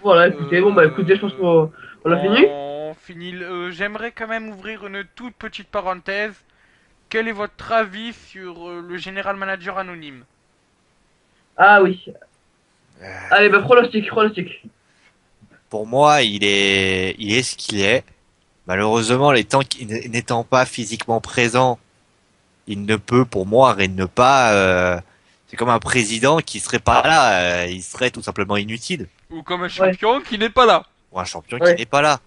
Voilà, écoutez, bon, bah, écoutez, je pense qu'on a fini. On finit. J'aimerais quand même ouvrir une toute petite parenthèse. Quel est votre avis sur le général manager anonyme? Ah oui. Allez, bah, pronostic, pronostic. Pour moi, il est ce qu'il est. Malheureusement, n'étant pas physiquement présent, il ne peut, pour moi, ne pas. C'est comme un président qui serait pas là. Il serait tout simplement inutile. Ou comme un Ouais, champion qui n'est pas là. Ou un champion qui ouais, n'est pas là.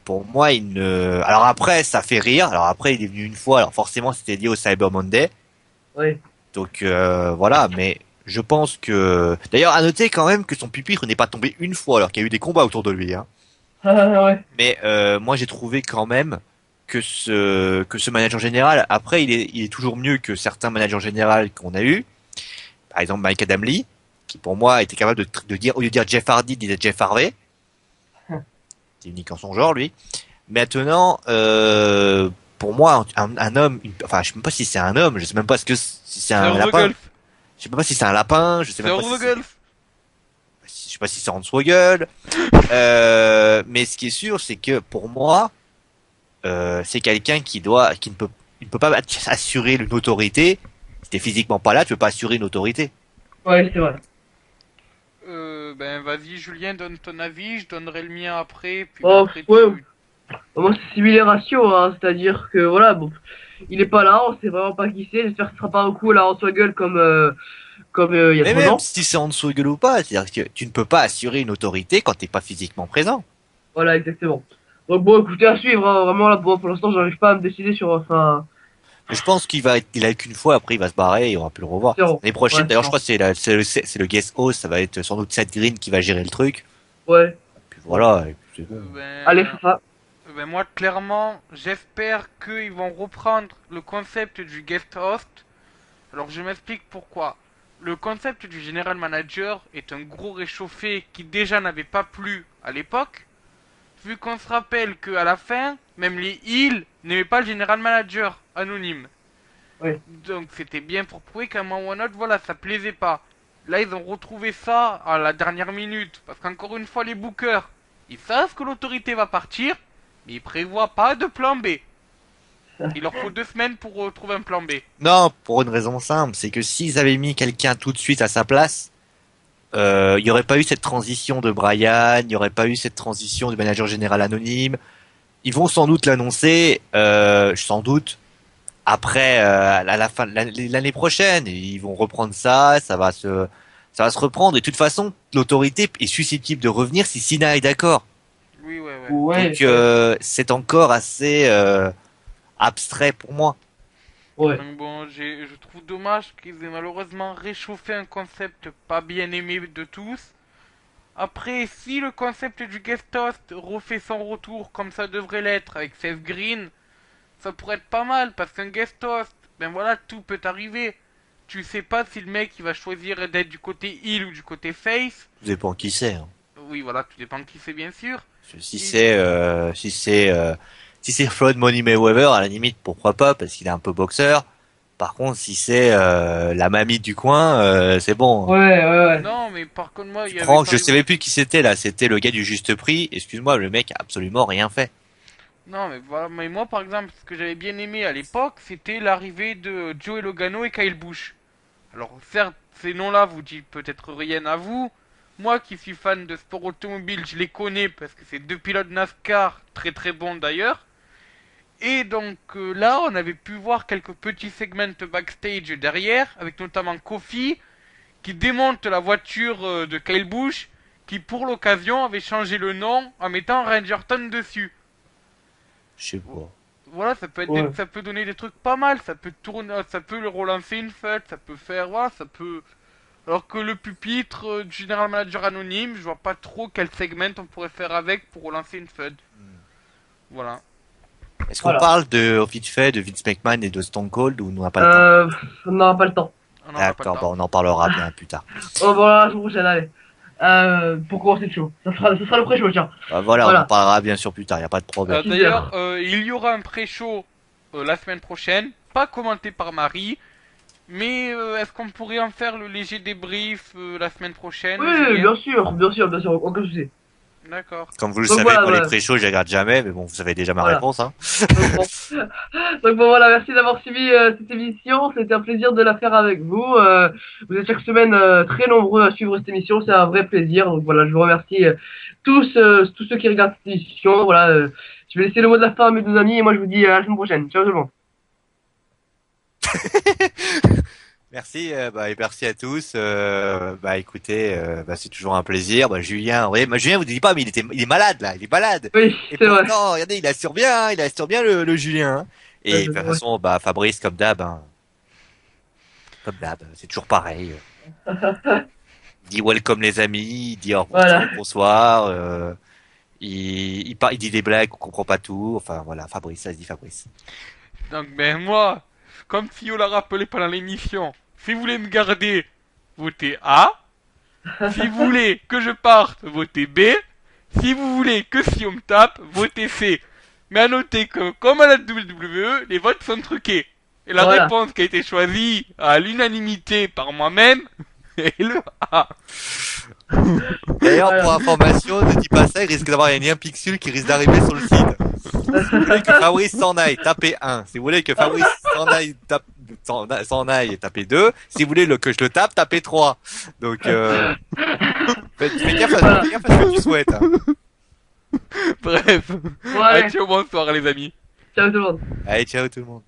Pour moi, il ne. Alors après, ça fait rire. Alors après, il est venu une fois. Alors forcément, c'était lié au Cyber Monday. ouais. Donc voilà. Mais je pense que. D'ailleurs, à noter quand même que son pupitre n'est pas tombé une fois, alors qu'il y a eu des combats autour de lui. Hein. Ah, ouais. Mais moi, j'ai trouvé quand même que ce manager général. Après, il est toujours mieux que certains managers généraux qu'on a eu. Par exemple, Mike Adamle, qui pour moi était capable de dire, au lieu de dire Jeff Hardy, il disait Jeff Harvey. C'est unique en son genre, lui. Maintenant, pour moi, un homme, enfin, je sais même pas si c'est un homme, je sais même pas si c'est C'est un lapin. Hornswoggle. Je sais même pas si c'est un lapin, je sais C'est même pas Hornswoggle. je sais pas si c'est Hornswoggle. Mais ce qui est sûr, c'est que pour moi, c'est quelqu'un il ne peut pas assurer une autorité. Si t'es physiquement pas là, tu peux pas assurer une autorité. Ouais, c'est vrai. Ben vas-y Julien, donne ton avis, je donnerai le mien après, puis Oh, après ouais. tu... Moi, c'est similaire ratio, hein. C'est-à-dire que, voilà, bon. Il est pas là, on sait vraiment pas qui c'est. J'espère que ce sera pas un coup là en soi gueule comme il y a Mais 3 même ans. si c'est Hornswoggle ou pas, c'est-à-dire que tu ne peux pas assurer une autorité quand t'es pas physiquement présent. Voilà, exactement. Donc bon, écoutez, à suivre, hein. Vraiment là, bon, pour l'instant, j'arrive pas à me décider sur, enfin, Mais je pense il a qu'une fois, après il va se barrer et on va plus le revoir. zéro. L'année prochaine, Ouais, d'ailleurs, je non. crois que c'est le guest host, ça va être sans doute Seth Green qui va gérer le truc. Ouais. Puis voilà, et puis c'est bon. Allez, Ben... ça. Ben moi clairement, j'espère qu'ils vont reprendre le concept du guest host. Alors je m'explique pourquoi. Le concept du general manager est un gros réchauffé qui déjà n'avait pas plu à l'époque. Vu qu'on se rappelle qu'à la fin, même les heels n'aimaient pas le general manager anonyme. Ouais. Donc c'était bien pour prouver qu'à un moment ou à un autre, voilà, ça plaisait pas. Là, ils ont retrouvé ça à la dernière minute. Parce qu'encore une fois, les bookers, ils savent que l'autorité va partir, mais ils prévoient pas de plan B. Il leur faut 2 semaines pour trouver un plan B. Non, pour une raison simple, c'est que s'ils avaient mis quelqu'un tout de suite à sa place, il n'y aurait pas eu cette transition de Brian, il n'y aurait pas eu cette transition de manager général anonyme. Ils vont sans doute l'annoncer, sans doute, après, à la fin de l'année prochaine. Ils vont reprendre ça va se reprendre. Et de toute façon, l'autorité est susceptible de revenir si Sina est d'accord. Oui, ouais, ouais. Ouais. Donc, c'est encore assez abstrait pour moi. Ouais. Donc bon, je trouve dommage qu'ils aient malheureusement réchauffé un concept pas bien aimé de tous. Après, si le concept du guest host refait son retour comme ça devrait l'être avec Seth Green, ça pourrait être pas mal parce qu'un guest host, ben voilà, tout peut arriver. Tu sais pas si le mec il va choisir d'être du côté heel ou du côté face. Ça dépend qui c'est. Hein. Oui, voilà, tout dépend de qui c'est bien sûr. Si c'est si c'est Floyd Money Mayweather, à la limite, pourquoi pas, parce qu'il est un peu boxeur. Par contre, si c'est la mamie du coin, c'est bon. Ouais, ouais, ouais. Non, mais par contre, moi, il Tu y avait prends, par je exemple- savais plus qui c'était là, c'était le gars du juste prix. Excuse-moi, le mec a absolument rien fait. Non, mais voilà, mais moi, par exemple, ce que j'avais bien aimé à l'époque, c'était l'arrivée de Joey Logano et Kyle Busch. Alors, certes, ces noms-là vous disent peut-être rien à vous. Moi qui suis fan de sport automobile, je les connais parce que c'est 2 pilotes NASCAR, très très bons d'ailleurs. Et donc là, on avait pu voir quelques petits segments backstage derrière, avec notamment Kofi, qui démonte la voiture de Kyle Busch, qui pour l'occasion avait changé le nom en mettant Rangerton dessus. Je sais pas. Voilà, ça peut être Ouais. ça peut donner des trucs pas mal, ça peut tourner, ça peut le relancer une fête, ça peut faire, voilà, ça peut. Alors que le pupitre du General Manager anonyme, je vois pas trop quel segment on pourrait faire avec pour relancer une FUD. Voilà. Est-ce qu'on Voilà. parle de vite fait de Vince McMahon et de Stone Cold ou on n'a pas le temps? On n'aura pas le temps. On en a pas D'accord, le bah temps. on en parlera bien plus tard. Oh, voilà, la semaine prochaine, allez. Pour commencer le show. Ce sera le pré-show, tiens. Bah, voilà, on Voilà. en parlera bien sûr plus tard, y a pas de problème. D'ailleurs, il y aura un pré-show la semaine prochaine, pas commenté par Marie, mais est-ce qu'on pourrait en faire le léger débrief la semaine prochaine, Oui, Julien bien sûr, bien sûr, bien sûr, aucun souci. D'accord. Comme vous le Donc savez, voilà, moi, les voilà. pré-shows, je les regarde jamais, mais bon, vous savez déjà ma Voilà. réponse, hein. Donc bon. Donc bon, voilà, merci d'avoir suivi cette émission. C'était un plaisir de la faire avec vous. Vous êtes chaque semaine très nombreux à suivre cette émission. C'est un vrai plaisir. Donc voilà, je vous remercie tous ceux qui regardent cette émission. Voilà, je vais laisser le mot de la fin à mes deux amis et moi je vous dis à la semaine prochaine. Ciao tout le monde. Merci, et merci à tous. Écoutez, c'est toujours un plaisir. Julien, oui, Julien, vous dites pas, mais il est malade là, il est malade. Oui, Et c'est vrai. pourtant, regardez, il assure bien le Julien. Hein. Ouais, Et de c'est toute vrai. façon, Fabrice, comme d'hab, c'est toujours pareil. Il dit welcome les amis, il dit au revoir, Voilà. bonsoir. Il dit des blagues, on comprend pas tout. Enfin voilà, Fabrice, ça se dit Fabrice. Donc, ben moi, comme Fio l'a rappelé pendant l'émission, si vous voulez me garder, votez A. Si vous voulez que je parte, votez B. Si vous voulez que si on me tape, votez C. Mais à noter que, comme à la WWE, les votes sont truqués. Et la Voilà. réponse qui a été choisie à l'unanimité par moi-même est le A. D'ailleurs, Voilà. pour information, ne dis pas ça, il risque d'avoir un lien pixel qui risque d'arriver sur le site. Si vous voulez que Fabrice s'en aille, tapez 1. Si vous voulez que Fabrice s'en aille, tapez 2. Si vous voulez que je le tape, tapez 3. Donc, fais gaffe Voilà. fais gaffe à ce que tu souhaites. Hein. Bref. Bon, Allez, allez. ciao, bonsoir les amis. Ciao tout le monde. Allez, ciao tout le monde.